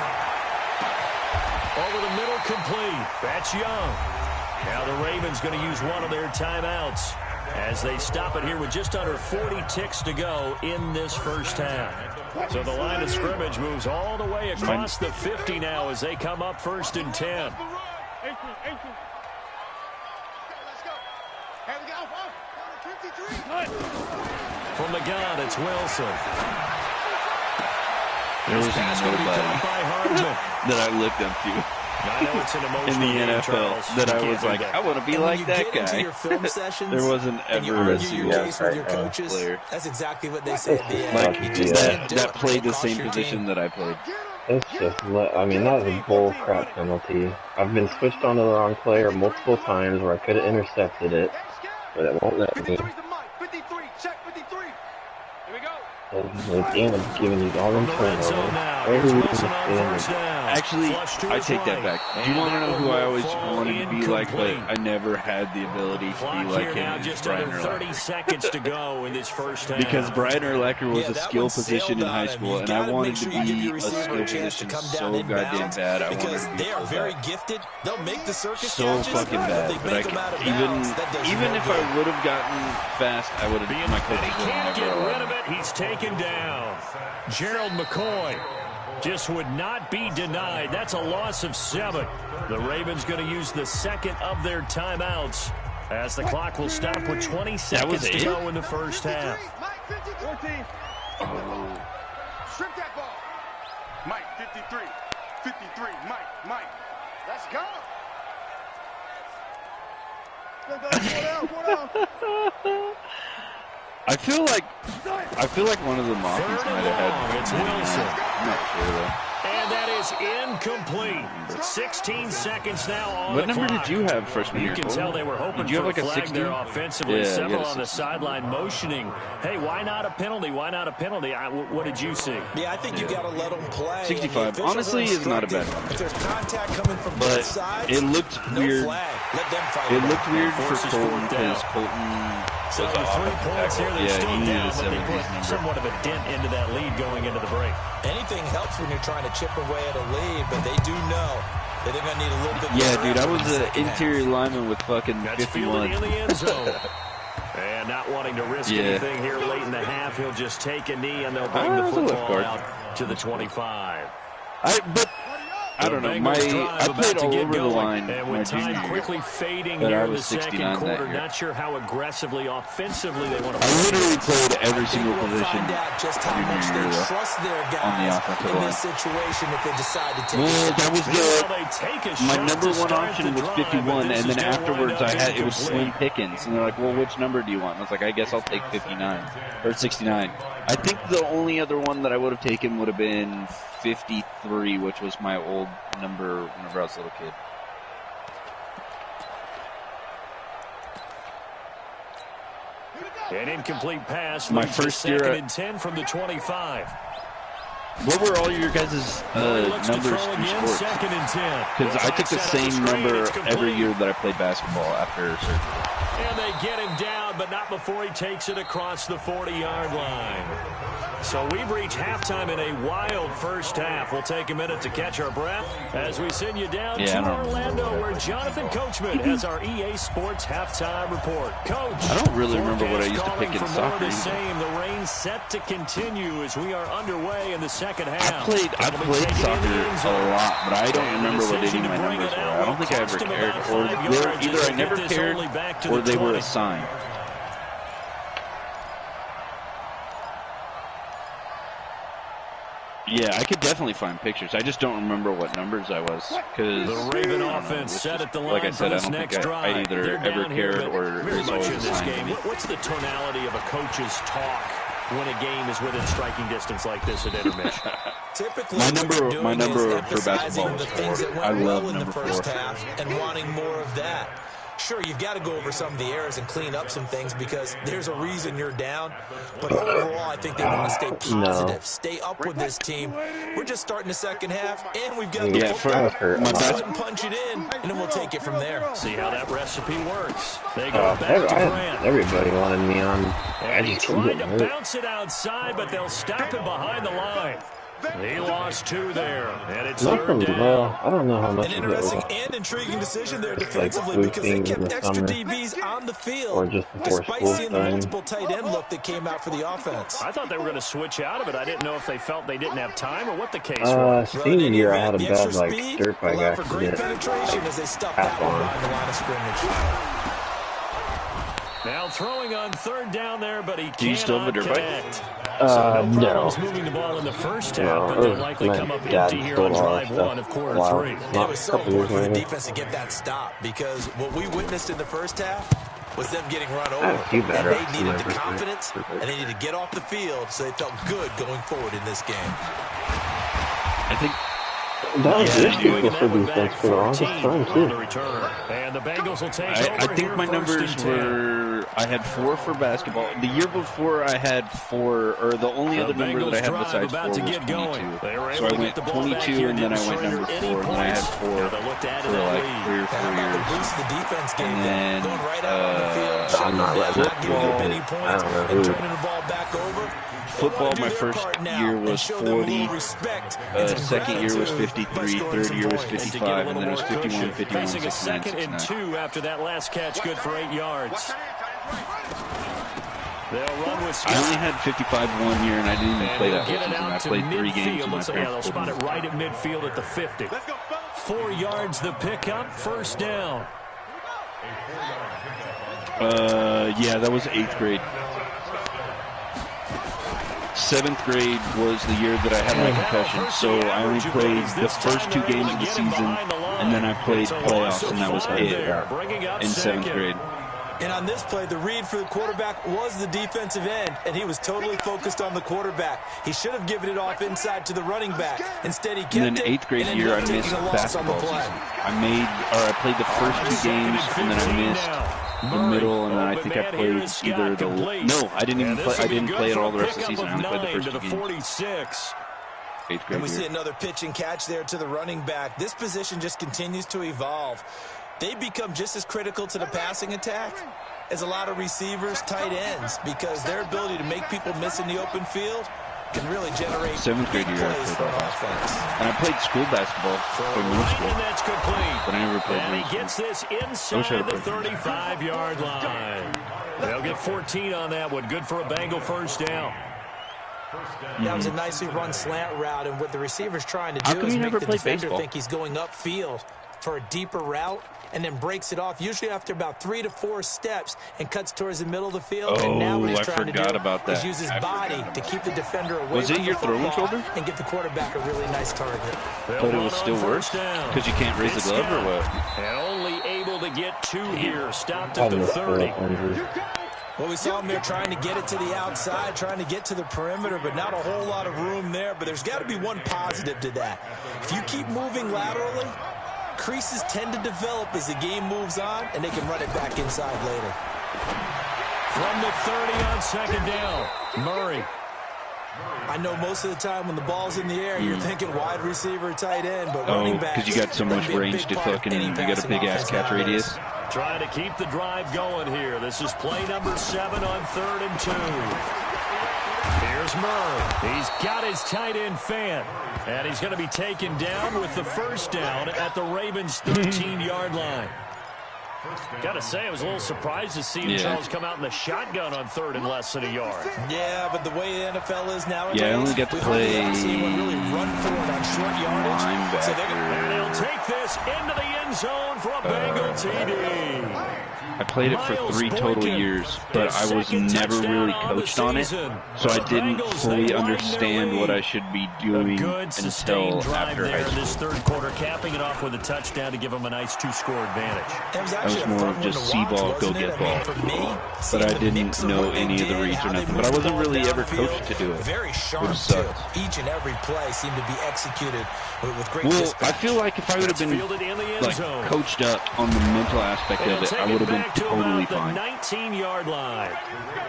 Over the middle, complete. That's Young. Now the Ravens going to use one of their timeouts as they stop it here with just under 40 ticks to go in this first half. So the line of scrimmage moves all the way across the 50 now as they come up first and 10. From the gun, it's Wilson. there was Pass will be nobody caught by Hardman. that I looked up to I know it's an in emotional the game, NFL Charles. that You I can't was do like, that. I want to be And when like you that get into guy. your film sessions, There wasn't and you ever a argue your single case with your coaches, player that's exactly what they say at the end. like You just can't do that it. played It the costs same your position team. that I played. It's just, I mean, that was a bull crap penalty. I've been switched onto the wrong player multiple times where I could have intercepted it, but it won't let me. 53 to Mike. 53. Check 53. Here we go. Like, damn, it's giving you all them From the red zone turnovers. now, Every here's week Wilson on first it's down. Actually, Flush to I his take that right. back. Do you And want to that know one who I will always fall wanted to be like, but incomplete. I never had the ability to Clock be like here him? now, Is just Brian under 30 Urlacher. seconds to go in this first half. Because Brian Urlacher was Yeah, a that skill one position sailed in high on him. school, You've and I got to wanted make to sure you give be your a receiver skill a chance to position come so down in goddamn bounds bad. I wanted because to be they are so very bad. gifted. They'll make the circus So catches, fucking but bad. they But make them out of even bounds. That does even no if good. I would have gotten fast, I would have. Being My that coaches he would can't have get never rid allowed of me. it. He's taken down. Gerald McCoy just would not be denied. That's a loss of 7. The Ravens going to use the second of their timeouts as the clock will stop with 20 seconds to it? go in the first half. Mike 53. 14. Strip that ball. Mike 53. 53. Mike. Let's go. I feel like one of the Mafia Third might and have long. had. It's Wilson. I'm not sure though. And that is incomplete. 16 seconds now on What the number clock. did you have freshman You year? can Cole? tell they were hoping Did you for have like a a flag 60? there offensively. Yeah, you Several had a on the 60. sideline motioning. Hey, why not a penalty? Why not a penalty? What did you see? Yeah, I think you got to let them play. 65. And the officials Honestly, are is not a bad instructed. number. If there's contact coming from But both sides, it looked no weird. flag. Let them fight It it looked out. weird for Forces Colton fourth down. because Colton So was with an 3 offensive points here, tackle. they're Yeah, still he needed down, a but they 70s put number. somewhat of a dent into that lead going into the break. Anything helps when you're trying to chip away at a lead, but they do know that they're going to need a little bit more. Yeah, dude, I effort was in the an second interior half. lineman with fucking That's fielded 51. in the end zone. And not wanting to risk Yeah. anything here late in the half, he'll just take a knee, and they'll bring the was a left football guard. out to the 25. I don't know. I played all over the line and my with junior time year. quickly fading But here I in the was 69 second quarter, that year. not sure how aggressively, offensively they want to I play. literally played every I think single we'll position find out just how junior much they year, though, trust their on the guys offensive in line. this situation if they decide to take Well, it. that was Meanwhile, they take a my shot number to one start option the was drive, but 51, this and is then gonna wind afterwards up it was Slim incomplete. Pickens, and they're like, "Well, which number do you want?" And I was like, "I guess I'll take 59 or 69." I think the only other one that I would have taken would have been 53, which was my old number whenever I was a little kid. An incomplete pass. My leads to first year 2nd at- and 10 from the 25. What were all your guys' Looks to numbers throw in again, sports? 2nd and 10. Because I took the Set up same screen, number it's every complete. year that I played basketball after surgery. And they get him down, but not before he takes it across the 40-yard line. So we've reached halftime in a wild first half. We'll take a minute to catch our breath as we send you down Yeah, I to don't Orlando, remember. where Jonathan Coachman has our EA Sports halftime report. Coach, I don't really remember what I used to forecast pick in calling for more soccer of the either. same. The rain set to continue as we are underway in the second I half. played They'll be taking it in soccer the end a zone. lot, but I don't And the remember what any decision of my to bring numbers it were. out I don't think I will ever cost him cared, about or 5 they were, yards as either they I get never this cared only back to or the they were 20. assigned. Yeah, I could definitely find pictures. I just don't remember what numbers I was. Cause, The Raven offense set at the line like I said, for I this don't next think drive. I either They're ever down here, cared but or very it was much always in this assigned to game. me. What's the tonality of a coach's talk when a game is within striking distance like this at intermission? Typically, My what number- you're doing my number is for emphasizing basketball was the things 4. that went I well love in the number first 4. half and wanting more of that. Sure, you've got to go over some of the errors and clean up some things because there's a reason you're down. But overall, I think they want to stay positive, stay up with this team. We're just starting the second half, and we've got the Yeah, football. for Let's my go best- ahead and punch it in, and then we'll take it from there. See how that recipe works. They go back to Grant. Everybody wanted me on. I And he just couldn't tried get to hurt. bounce it outside, but they'll stop him behind the line. He lost 2 there, and it's Not from, 3rd down. well, I don't know how much An of it was interesting and intriguing decision there just like defensively because they spoofing in kept the extra summer, DBs on the or field just before despite school seeing the starting. multiple tight end look that came out for the offense. I thought they were going to switch out of it. I didn't know if they felt they didn't have time or what the case was. Well, in Senior any year I event, had a the bad extra like speed dirt bike allowed for great accident. penetration as they stuffed that half one on. behind the line of scrimmage. Now throwing on 3rd down there, but he Do you still have a cannot dirt bike? connect. So no problems No. moving the ball in the first half, No, but they'll likely my come up dad empty here stole on all drive that 1 of stuff quarter a while. 3. And it Not was a so couple years important for the later. defense to get that stop because what we witnessed in the first half was them getting run over. I had a few bad And reps they in needed my the first confidence, year. and they needed to get off the field so they felt good going forward in this game. I think That was Yeah, the dude. issue for defense for the longest time, on the too. return. And the Bengals will take I over think here my 1st numbers and 10. were, I had 4 for basketball. The year before I had 4, or the only The other number that I Bengals had drive besides 4 about was to get going. 22. They were So able I to went get the ball back 22 here, and then I didn't went number surrender 4, any and then I had points. 4 Now they look to add to for that like lead. 3 or How 4 about the years. boost the defense gave And them? then, Going right out on the field, shutting I'm not them letting down, it not giving up go. any I points, don't know and who. turning the ball back over. Football, They my wanna do their first part now year and was show them a 40. little respect and some Second year was gratitude by 53. scoring 3rd some year was points. And to get a 55, little and then it was more 51, cushion, 51, facing a 69, 2nd and 69. 2 after that last catch, good for 8 yards. They'll run with I only Scott. had 55 1 year, and I didn't even And play they'll that whole get it season. I out to played 3 games, midfield. and my Looks like, yeah, they'll parents spot pulled it me. right at midfield at the 50. 4 yards the pickup, 1st down. Yeah, that was 8th grade. 7th grade was the year that I had my concussion, so I only played the first 2 games of the season, and then I played playoffs, and that was it in 7th grade. And on this play, the read for the quarterback was the defensive end, and he was totally focused on the quarterback. He should have given it off inside to the running back. Instead, he kept And then it. 8th grade and year, I ended up missed taking a loss on the basketball play. season. I played the first 2 games, and then I missed the middle, and then I think I played either the no, I didn't even play. I didn't play it all the rest of the season. I only played the first 2 games. 46. 8th And grade we see year. another pitch and catch there to the running back. This position just continues to evolve. They become just as critical to the passing attack is a lot of receivers, tight ends, because their ability to make people miss in the open field can really generate big plays for an offense. And I played school basketball for middle school, and that's complete. but I never played And he middle gets school. this inside the 35-yard line. They'll get 14 on that one. Good for a Bengal first down. That was a nicely run slant route, and what the receiver's trying to How do come is you make never the played defender baseball? think he's going upfield for a deeper route, and then breaks it off, usually after about 3 to 4 steps, and cuts towards the middle of the field. And now what he's trying to do is use his body to keep the defender away Was it from your the throwing football shoulder? and give the quarterback a really nice target. But it was still worse because you can't raise the glove or what? And only able to get 2 here. Stopped at the 30. Well, we saw him there trying to get it to the outside, trying to get to the perimeter, but not a whole lot of room there. But there's got to be one positive to that. If you keep moving laterally, creases tend to develop as the game moves on, and they can run it back inside later. From the 30 on second down, Murray. I know most of the time when the ball's in the air, you're thinking wide receiver, tight end, but running back. Because you got so much range to fucking, you got a big ass catch radius. Trying to keep the drive going here. This is play number 7 on 3rd and 2. Here's Murray. He's got his tight end fan. And he's going to be taken down with the first down at the Ravens' 13-yard line. Got to say, I was a little surprised to see Charles come out in the shotgun on 3rd and less than a yard. Yeah, but the way the NFL is nowadays, I only get to play really run for it on short yardage. And he'll take this into the end zone for a Bengal TD. I played it for 3 total years, but I was never really coached on it, so I didn't fully understand what I should be doing until after high school. This 3rd quarter, capping it off with a touchdown to give them a nice 2-score advantage. That was more of just see ball, go get ball. But I didn't know any of the reads or nothing. But I wasn't really ever coached to do it. Very sharp, which sucked. Each and every play seemed to be executed with great Well, dispatch. I feel like if I would have been like coached up on the mental aspect of it, I would have been totally fine. 19-yard line.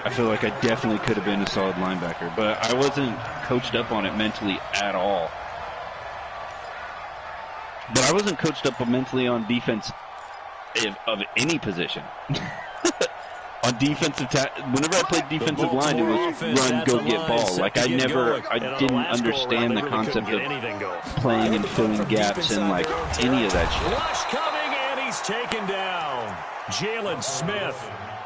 I feel like I definitely could have been a solid linebacker, but I wasn't coached up on it mentally at all. But I wasn't coached up mentally on defense of any position. On defensive whenever I played defensive line, it was run, go, get ball. Like I didn't understand the concept of playing and filling gaps and like any of that shit. Rush coming, and he's taken down. Jalen Smith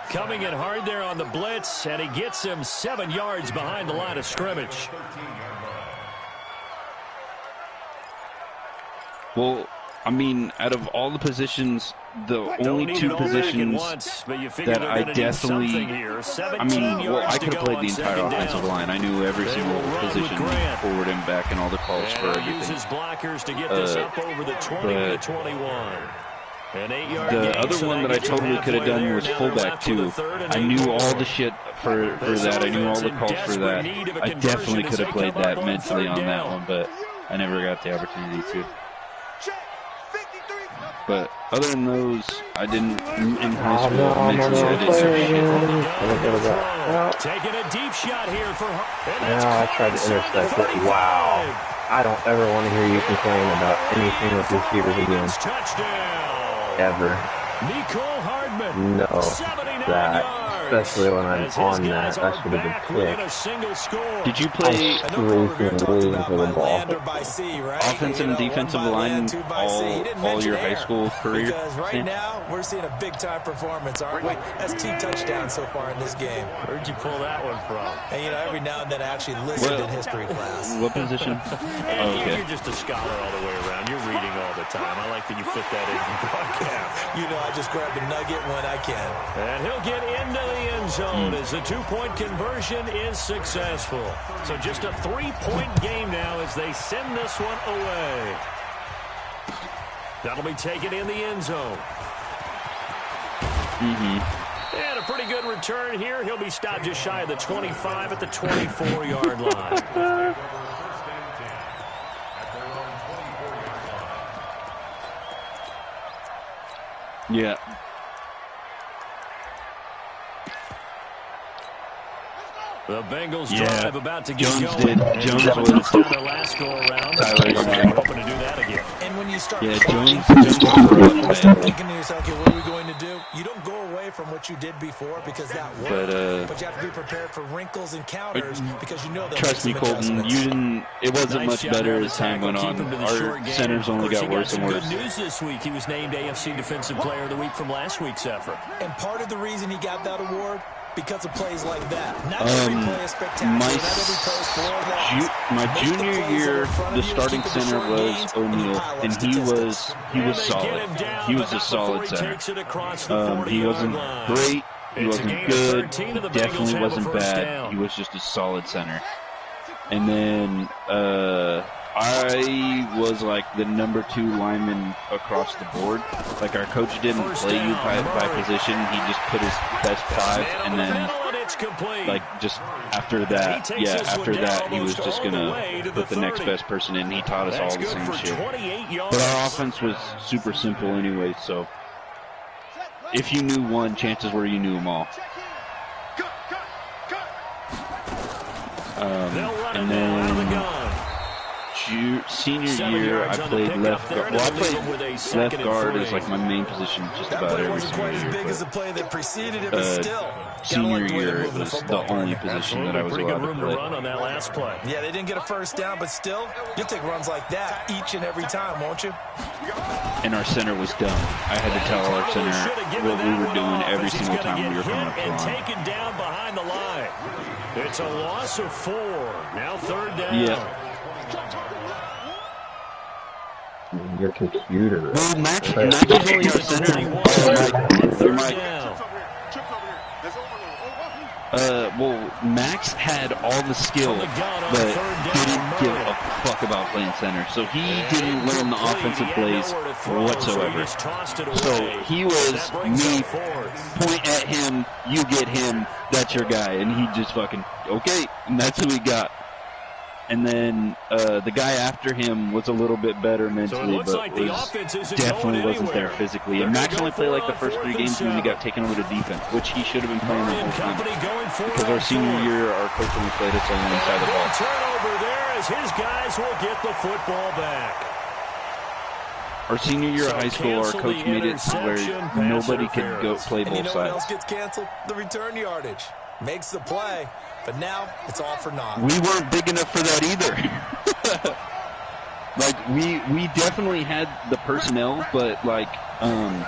coming in hard there on the blitz, and he gets him 7 yards behind the line of scrimmage. Well, I mean, out of all the positions, the only 2 positions that I definitely, I mean, well, I could have played the entire offensive line. I knew every single position, forward and back, and all the calls for everything. Uses blockers to get this up over the 20 to 21. The other one that I totally could have done was fullback too. I knew all the shit for that. I knew all the calls for that. I definitely could have played that mentally on that one, but I never got the opportunity to. But other than those, I didn't in high school. Mentally, I did some shit. Taking a deep shot here for her. Now I tried to intercept it. Wow. I don't ever want to hear you complain about anything with receivers again. Ever. No. That. Especially when I'm on that should have been quick. Did you play waiting for the ball? Offensive and defensive line all your high school career? Because right now, we're seeing a big-time performance, aren't we? That's 2 touchdowns so far in this game. Where'd you pull that one from? And, you know, every now and then I actually listened in history class. What position? Oh, okay. You're just a scholar all the way around. You're reading all the time. I like that you fit that in the broadcast. You know, I just grab a nugget when I can. And he'll get into the end zone as the 2-point conversion is successful. So just a 3-point game now as they send this one away. That'll be taken in the end zone. And a pretty good return here. He'll be stopped just shy of the 25 at the 24-yard line. Yeah. The Bengals drive about to get Jones going. did. Jones was touchdown their last go around. Tyler, Hoping to do that again. And when you start Jones you was start thinking to yourself, okay, what are we going to do? You don't go away from what you did before because that worked. But you have to be prepared for wrinkles and counters because you know they'll trust me, Colton, it wasn't much better as time went on. Our centers only got worse and worse. Good news this week. He was named AFC Defensive Player of the Week from last week's effort. And part of the reason he got that award, because of plays like that. Not every play is spectacular. Not every play is full. My junior year, the starting center was O'Neal, and he was solid. He was a solid center. He wasn't great. He wasn't good. He definitely wasn't bad. He was just a solid center. And then I was like the number 2 lineman across the board. Like our coach didn't play you by position. He just put his best 5, and then like just after that, he was just gonna put the next best person in. He taught us all the same shit. But our offense was super simple anyway, so if you knew one, chances were you knew them all. And then senior year, I played left guard. Well, I played left guard as like my main position just about every single year. Senior year, it was the only position that I was allowed to play. Yeah, they didn't get a first down, but still, you'll take runs like that each and every time, won't you? And our center was dumb. I had to tell our center what we were doing every single time we were coming up the line. Taken down behind the line. It's a loss of 4. Now 3rd down. Yeah. Your computer. Well, Max is only our center. Well, Max had all the skill, but didn't give a fuck about playing center. So he didn't learn the offensive plays whatsoever. So he was me, point at him, you get him, that's your guy. And he just fucking, okay, and that's who he got. And then the guy after him was a little bit better mentally, but definitely wasn't there physically. And Max only played like the first 3 games and then he got taken over to defense, which he should have been playing the whole time. Because our senior year, our coach only played us on one side of the ball. Turnover there as his guys will get the football back. Our senior year of high school, our coach made it where nobody could go play both sides. And you know what else gets canceled? The return yardage. Makes the play. But now, it's all for naught. We weren't big enough for that either. Like, we definitely had the personnel, but, like, From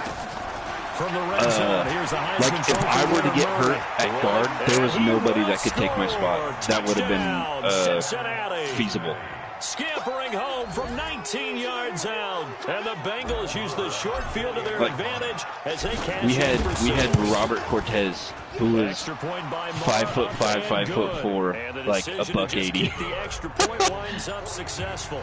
the red zone, here's like, if I were to get hurt at guard, there was nobody that could take my spot. That would have been feasible. Scampering home from 19 yards out, and the Bengals use the short field to their advantage as they cash we had Robert Cortez, who was 5'5", 5'4", like $180. The extra point winds up successful.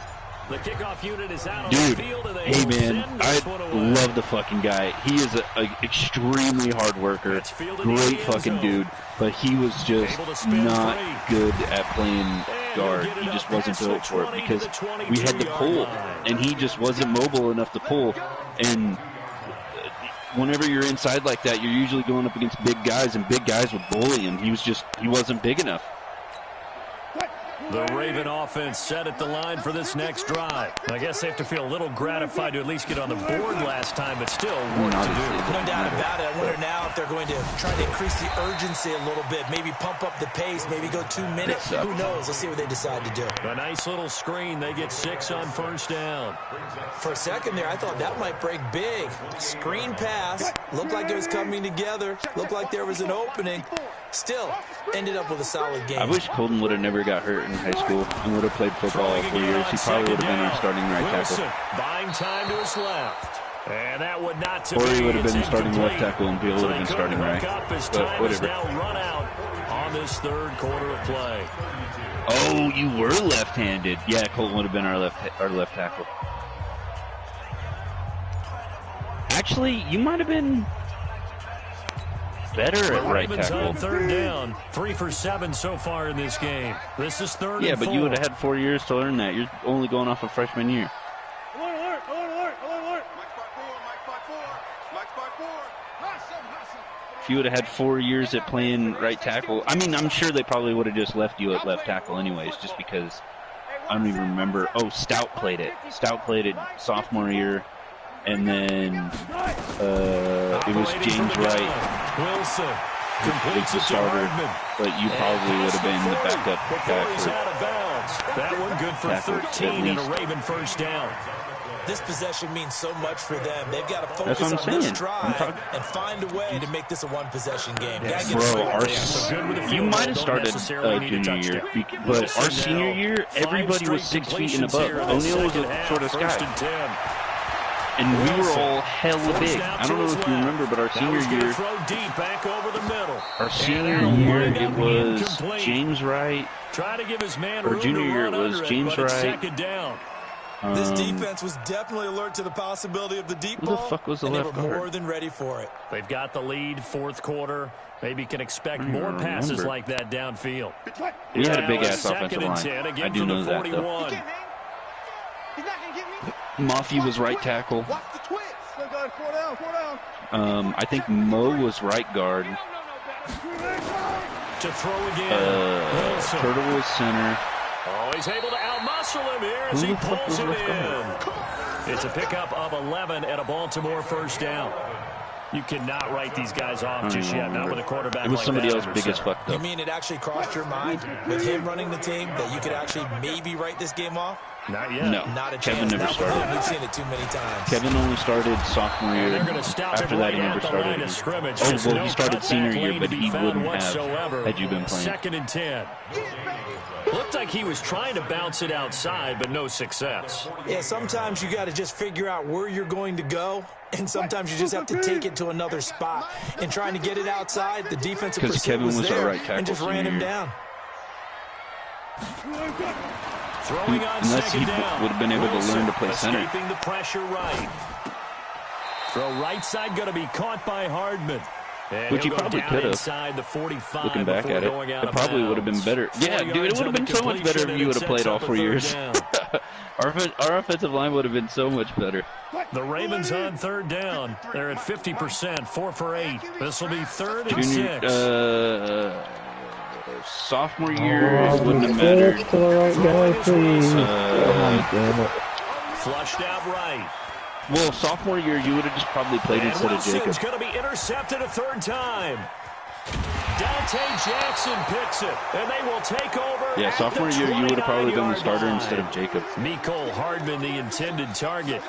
The kickoff unit is out on Dude, the field, and they hey man, I love the fucking guy. He is an extremely hard worker, great fucking dude, but he was just not good at playing guard. He just wasn't built for it because we had to pull, and he just wasn't mobile enough to pull. And whenever you're inside like that, you're usually going up against big guys, and big guys would bully him. He wasn't big enough. The Raven offense set at the line for this next drive. I guess they have to feel a little gratified to at least get on the board last time, but still work to do. No doubt about it. I wonder now if they're going to try to increase the urgency a little bit, maybe pump up the pace, maybe go 2 minutes. Who knows? Let's see what they decide to do. A nice little screen. They get 6 on 1st down. For a second there, I thought that might break big. Screen pass. Looked like it was coming together. Looked like there was an opening. Still, ended up with a solid game. I wish Colton would have never got hurt in high school and would have played football all 4 years. He probably would have been our starting right tackle. Buying time to his left. And that would not or he would have been starting left tackle and Beal would have been starting right. But whatever. Now run out on this 3rd quarter of play. Oh, you were left-handed. Yeah, Colton would have been our left tackle. Actually, you might have been better at right tackle. On 3rd down, 3 for 7 so far in this game. This is 3rd Yeah, and but 4. you would have had 4 years to learn that. You're only going off of freshman year. If you would have had 4 years at playing right tackle, I mean, I'm sure they probably would have just left you at left tackle anyways, just because I don't even remember. Oh, Stout played it. Stout played it sophomore year, and then it was James Wright. Wilson completes the it to starter, Hardman. but you probably would have been the backup Before he's back out of bounds. That one good for tackle, 13 and a at least. Raven first down. This possession means so much for them. They've got to That's focus what I'm on this saying. drive and find a way to make this a one-possession game. Yes. Gotta get Bro, it our, right. so good with the you field might goal, have don't started necessarily need a junior year, touchdown. but our Wilson senior now, year, 5 everybody was straight 6 feet and completions above. here in the O'Neal was second a half, sort of first guy. and 10. And we were Wilson all hella forced big. out I don't to know his if you left. remember, but our Now senior he's gonna year, throw deep back over the middle. our senior that'll year, wind it up was incomplete. James Wright. Try to give his man Or room junior to year, run it was under James but it's Wright. second down. This defense was definitely alert to the possibility of the deep Who the ball, fuck was the and they left were more guard? than ready for it. They've got the lead, fourth quarter. Maybe can expect I don't more even passes remember. like that downfield. We had a Now big-ass second offensive and line. 10 again I do from know the that, though. 41. He's not gonna get me. Mafia was right tackle. Watch the twist. Look, guys, 4 down, 4 down. I think Mo was right guard. To throw again. Wilson. Turtle was center. Oh, he's able to outmuscle him here as Who he the fuck pulls was it left guard? in. It's a pickup of 11 at a Baltimore first down. You cannot write these guys off just yet, not with a quarterback It was like somebody that else under big as center. fuck, You though. mean it actually crossed your mind with him running the team that you could actually maybe write this game off? Not yet. No, Not a Kevin chance. never That one, started. we've seen it too many times. Kevin only started sophomore And year. they're going to stop After him that, right he never at the line started. of scrimmage. Oh, Just well, no he started cutback senior year, lane but to be he found wouldn't have whatsoever. had you been playing. Second and 10. Looked like he was trying to bounce it outside, but no success. Yeah, sometimes you got to just figure out where you're going to go, and sometimes you just have to take it to another spot. And trying to get it outside, the defensive 'Cause pursuit Kevin was was our there right tackle and just ran senior him year. down. Throwing on Unless he second down. would have been able to Wilson learn to play center. escaping the pressure right. Throw right side going to be caught by Hardman. And Which he'll he go probably down could have. inside the 45 Looking back before at it, going out it of probably would have been bounds. better. 4 Yeah, dude, it yards would have on been the so much better completion, if you and would it have played sets all up a 4 third years. down. Our offensive line would have been so much better. The Ravens on third down. They're at 50%, 4 for 8. This will be third and Junior, 6. sophomore year, it wouldn't have mattered. To the right guy, please. Damn it. Flushed out right. Well, sophomore year, you would have just probably played And instead of Jacob. Wilson's going to be intercepted a third time. Dante Jackson picks it, and they will take over. Yeah, at sophomore the year, you would have probably been the 29-yard starter line. instead of Jacob. Mecole Hardman, the intended target.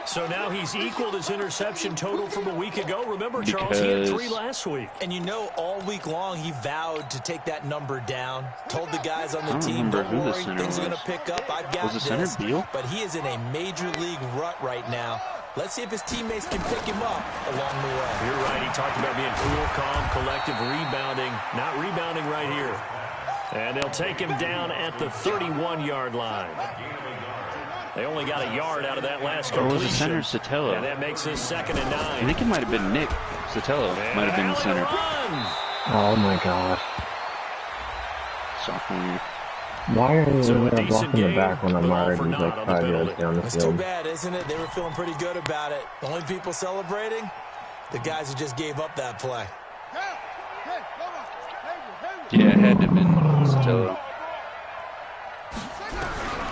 So now he's equaled his interception total from a week ago. Remember, Charles, he had 3 last week. And you know, all week long, he vowed to take that number down. Told the guys on the I don't team, remember don't who the worry, center things are going to was. pick up. I've got Was the center this. Beal? But he is in a major league rut right now. Let's see if his teammates can pick him up along the way. You're right. He talked about being cool, calm, collective, rebounding. Not rebounding right here. And they'll take him down at the 31-yard line. They only got a yard out of that last Or completion. was the center Sotelo? And that makes this second and 9. I think it might have been Nick Sotelo. Might have been the center. Oh my gosh. Sophomore year. Why are you So a blocking decent the game, back when I'm but all already for naught like on the 5 yards penalty. down the It's too field? bad, isn't it? They were feeling pretty good about it. The only people celebrating, the guys who just gave up that play. Yeah, it had to have been Sotelo.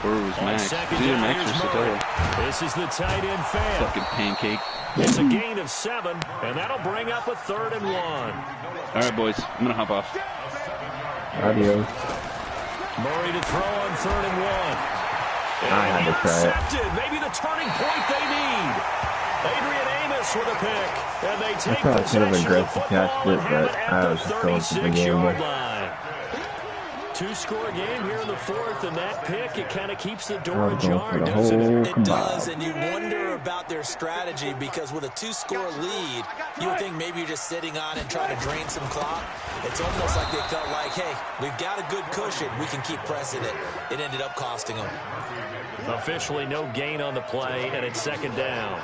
Or it was On Max. It second was either down, Max or here's Sotelo. Murray. This is the tight end fan. Fucking pancake. It's a gain of 7, and that'll bring up a 3rd and 1. All right, boys. I'm going to hop off. Adios. Murray to throw on 3rd and 1. I had to try it. Intercepted. Maybe the turning point they need. Adrian Amos with a pick. And they take probably could have possession of the aggressive football catched and it, have but it I at was the just going for the 36-yard gamble. line. 2-score game here in the 4th, and that pick, it kind of keeps the I door was going ajar, for the doesn't whole it? It does, kebab. and you wonder about their strategy because with a 2-score lead, you would think maybe you're just sitting on and trying to drain some clock. It's almost like they felt like, hey, we've got a good cushion. We can keep pressing it. It ended up costing them. Officially no gain on the play, and it's 2nd down.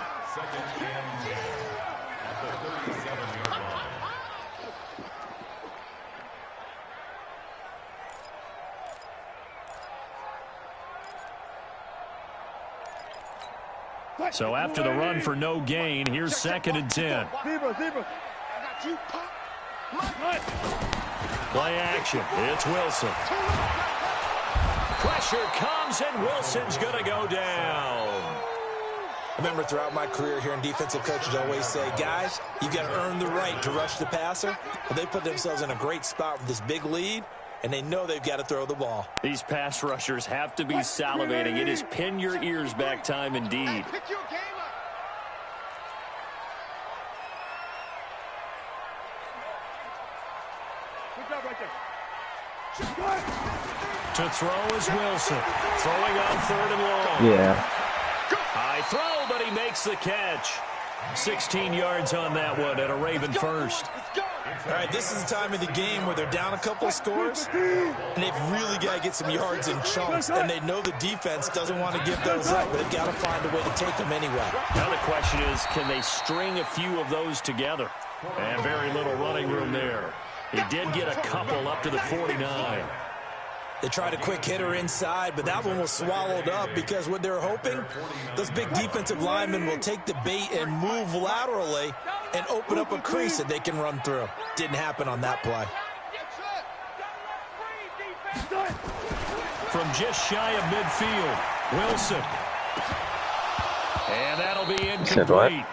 So after the run for no gain, here's 2nd and 10. Zebra. I got you. Play action. It's Wilson. Pressure comes, and Wilson's going to go down. I remember throughout my career hearing defensive coaches always say, guys, you've got to earn the right to rush the passer. Well, they put themselves in a great spot with this big lead, and they know they've got to throw the ball. These pass rushers have to be salivating. It is pin your ears back time indeed. To throw is Wilson. Throwing on 3rd and long. Yeah. High throw, but he makes the catch. 16 yards on that one and a Raven first. All right, this is the time of the game where they're down a couple of scores, and they've really got to get some yards in chunks, and they know the defense doesn't want to give those up, but they've got to find a way to take them anyway. Now the question is, can they string a few of those together? And very little running room there. He did get a couple up to the 49. They tried a quick hitter inside, but that one was swallowed up because what they're hoping, those big defensive linemen will take the bait and move laterally and open up a crease that they can run through. Didn't happen on that play. From just shy of midfield, Wilson. And that'll be incomplete.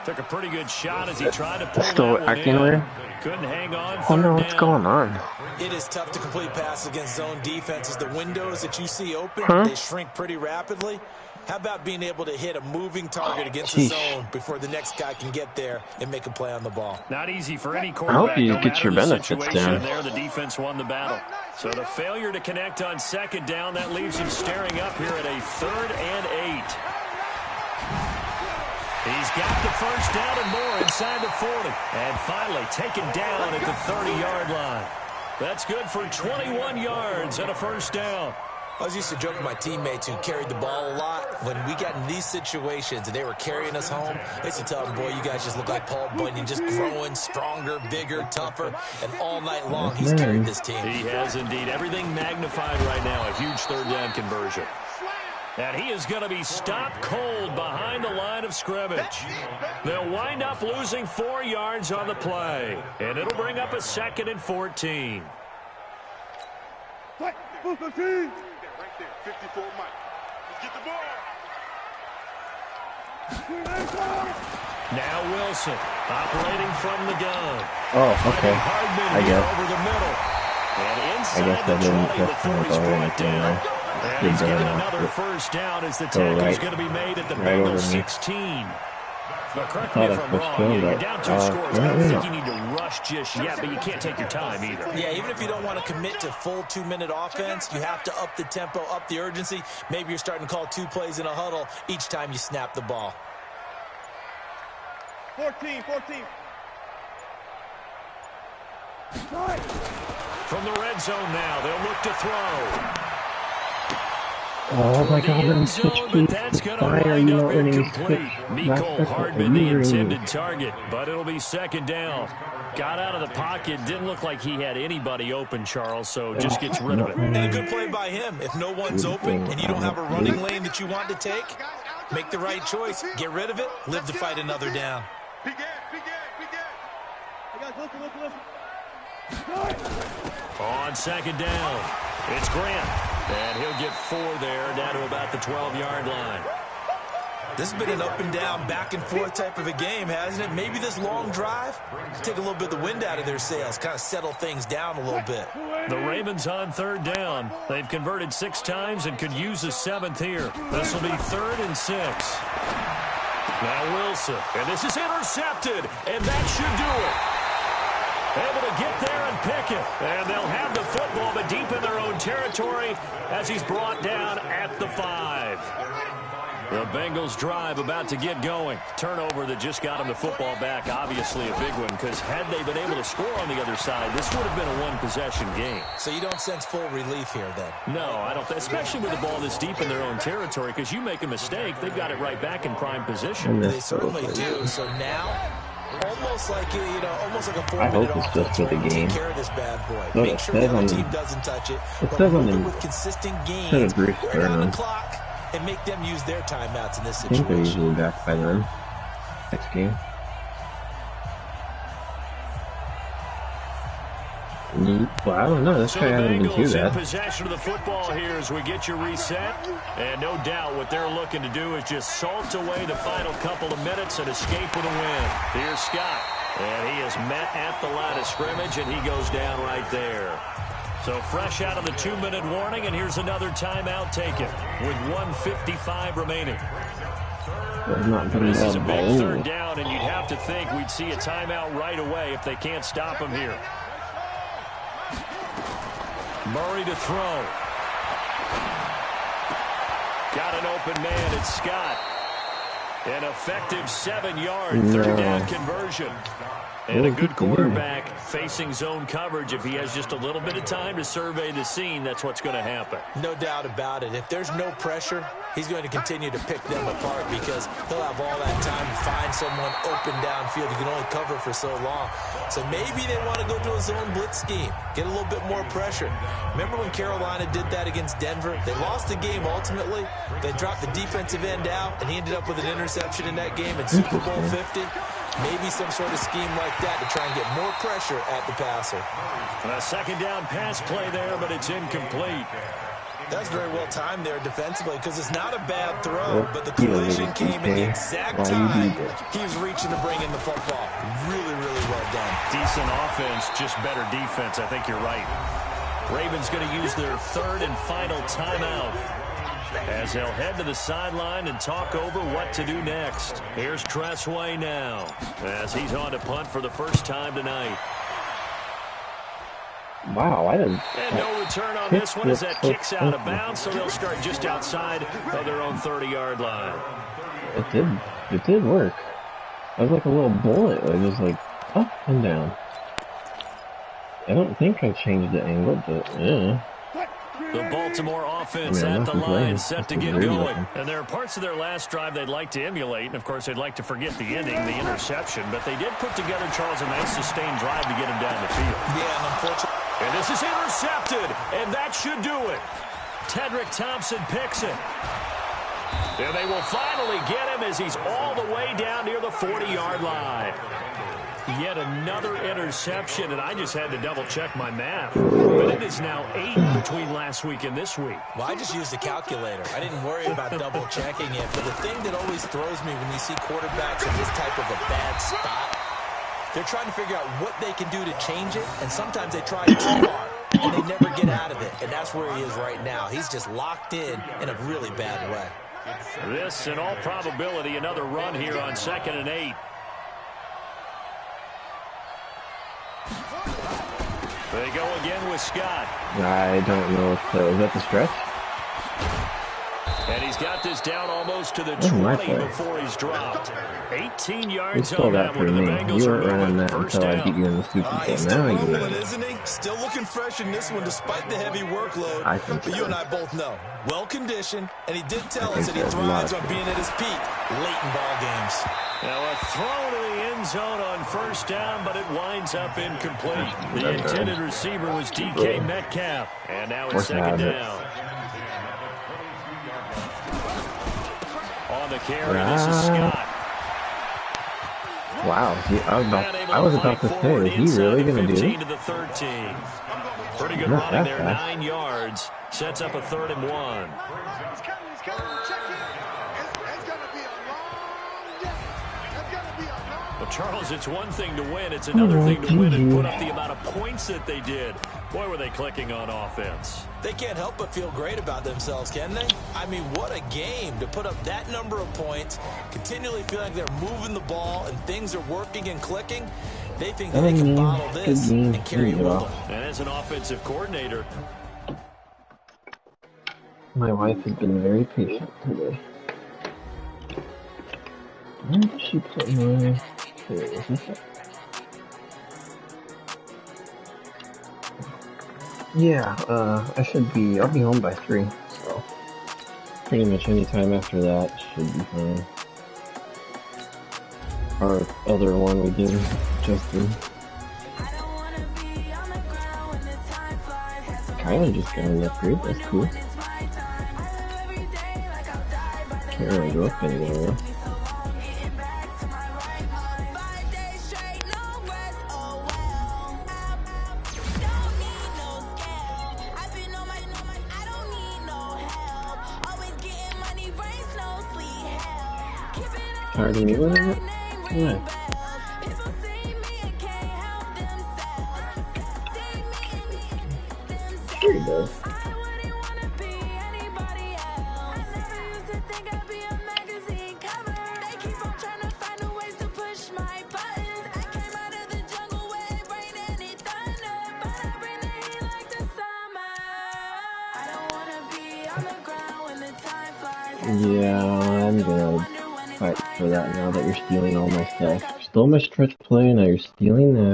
Took a pretty good shot as he tried to pull Still that one acting in. weird? Couldn't hang on. I wonder what's going on. It is tough to complete passes against zone defenses. The windows that you see open, they shrink pretty rapidly. How about being able to hit a moving target against the zone before the next guy can get there and make a play on the ball? Not easy for any quarterback. I hope you no get your matter the benefits situation down. there, the defense won the battle. So the failure to connect on 2nd down, that leaves him staring up here at a 3rd and 8. He's got the first down and more inside the 40. And finally taken down at the 30-yard line. That's good for 21 yards and a first down. I was used to joke with my teammates who carried the ball a lot. When we got in these situations and they were carrying us home, I used to tell them, boy, you guys just look like Paul Bunyan, just growing stronger, bigger, tougher. And all night long, he's carried this team. He has indeed. Everything magnified right now. A huge 3rd down conversion. And he is going to be stopped cold behind the line of scrimmage. They'll wind up losing 4 yards on the play. And it'll bring up a 2nd and 14. Right there, 54 Mike. Let's get the ball. Now Wilson operating from the gun. Oh, okay. Hardman I guess. over the middle. And inside I guess the that didn't 20 touch before me he's at all or brought anything, down. right? And Good he's going getting off. another first down as the Go tackle's right. going to be made at the Right over Bengals me. 16. But correct me Thought if I I'm pushed wrong. him, You're but, down 2 scores. I don't no. think you need to rush just yet, but you can't take your time either. Yeah, even if you don't want to commit to full 2-minute offense, you have to up the tempo, up the urgency. Maybe you're starting to call 2 plays in a huddle each time you snap the ball. 14. From the red zone now, they'll look to throw. Oh my god, I'm such But that's going to Why are wind you up not winning incomplete. last Mecole second? Hardman, the You really- intended target, but it'll be 2nd down. Got out of the pocket, didn't look like he had anybody open, Charles, so just gets rid of it. And a good play by him. If no one's open and you don't have a running lane that you want to take, make the right choice. Get rid of it. Live to fight another down. Big Ed. Hey guys, listen. On 2nd down, it's Grant. And he'll get 4 there, down to about the 12-yard line. This has been an up and down, back and forth type of a game, hasn't it? Maybe this long drive, take a little bit of the wind out of their sails, kind of settle things down a little bit. The Ravens on 3rd down. They've converted 6 times and could use a 7th here. This will be 3rd and 6. Now Wilson, and this is intercepted, and that should do it. Able to get there and pick it. And they'll have the football, but deep in their own territory as he's brought down at the 5. The Bengals drive about to get going. Turnover that just got him the football back. Obviously a big one, because had they been able to score on the other side, this would have been a one-possession game. So you don't sense full relief here then? No, I don't. Especially with the ball this deep in their own territory, because you make a mistake, they've got it right back in prime position. They certainly do. So now, almost like almost like a I hope 4-minute it's just offense. for the Right? game. Take care of this bad boy. No, Make it sure the says other on- team doesn't touch it. It But says on move it the- with consistent gains. Says Bruce Wear down the Burnham. clock and make them use their timeouts in this I think they're situation. usually back by then. Next game. Well, I don't know. This So guy the hasn't been too Bengals in bad. possession of the football here as we get you reset. And no doubt what they're looking to do is just salt away the final couple of minutes and escape with a win. Here's Scott. And he is met at the line of scrimmage, and he goes down right there. So fresh out of the 2-minute warning, and here's another timeout taken with 1:55 remaining. This is a big third down, and you'd have to think we'd see a timeout right away if they can't stop him here. Murray to throw. Got an open man. It's Scott. An effective 7-yard third down conversion. And a good quarterback facing zone coverage. If he has just a little bit of time to survey the scene, that's what's going to happen. No doubt about it. If there's no pressure, he's going to continue to pick them apart because he'll have all that time to find someone open downfield. He can only cover for so long. So maybe they want to go to a zone blitz scheme, get a little bit more pressure. Remember when Carolina did that against Denver? They lost the game ultimately. They dropped the defensive end out, and he ended up with an interception in that game in Super Bowl 50. Maybe some sort of scheme like that to try and get more pressure at the passer. A second down pass play there, but it's incomplete. That's very well timed there defensively because it's not a bad throw, but the collision came at the exact time he was reaching to bring in the football. Really, really well done. Decent offense, just better defense. I think you're right. Ravens going to use their third and final timeout as they'll head to the sideline and talk over what to do next. Here's Tressway now as he's on to punt for the first time tonight. Wow, I didn't. And no return on this one as that kicks out of bounds, so they'll start just outside of their own 30-yard line. It did work. It was like a little bullet. It was like up and down. I don't think I changed the angle, but yeah. The Baltimore offense at the line set to get going. And there are parts of their last drive they'd like to emulate. And, of course, they'd like to forget the ending, the interception. But they did put together, Charles, a nice sustained drive to get him down the field. Yeah, and unfortunately. And this is intercepted. And that should do it. Tedrick Thompson picks it. And they will finally get him as he's all the way down near the 40-yard line. Yet another interception, and I just had to double-check my math. But it is now 8 between last week and this week. Well, I just used a calculator. I didn't worry about double-checking it. But the thing that always throws me when you see quarterbacks in this type of a bad spot, they're trying to figure out what they can do to change it, and sometimes they try too hard, and they never get out of it. And that's where he is right now. He's just locked in a really bad way. This, in all probability, another run here on 2nd and 8. They go again with Scott. I don't know if is that the stretch? And he's got this down almost to the 20 before he's dropped. 18 yards on that one. The Bengals you are weren't running that first until down. I beat you in the Super Bowl. He's Now still you moving, isn't he? Still looking fresh in this one despite the heavy workload. I think but so. you and I both know. Well-conditioned, and he did tell us that he thrives on being at his peak late in ball games. Now a throw to the end zone on first down, but it winds up incomplete. The intended receiver was DK Metcalf. And now it's second down. On the carry, this is Scott. Wow, I was about to say, is he really going to do it? To the 13. Pretty good running there, 9 yards. Sets up a 3rd and 1. He's coming, check in. It's going to be a long day. It's going to be a long Well, Charles, it's one thing to win. It's another thing to win and put up the amount of points that they did. Boy, were they clicking on offense. They can't help but feel great about themselves, can they? I mean, what a game to put up that number of points, continually feel like they're moving the ball and things are working and clicking. They think that they can bottle this and carry it with them. And as an offensive coordinator, My wife has been very patient today. Where did she put my... Here, is this it? Yeah, I'll be home by 3, so pretty much any time after that should be fine. Our other one we did, Justin. Kyler just got an upgrade, that's cool. Can't really go up anywhere. Tired of me winning it? Why? Sure you do. Yeah, I'm gonna fight for that now that you're stealing all my stuff. You stole my stretch play, now you're stealing that.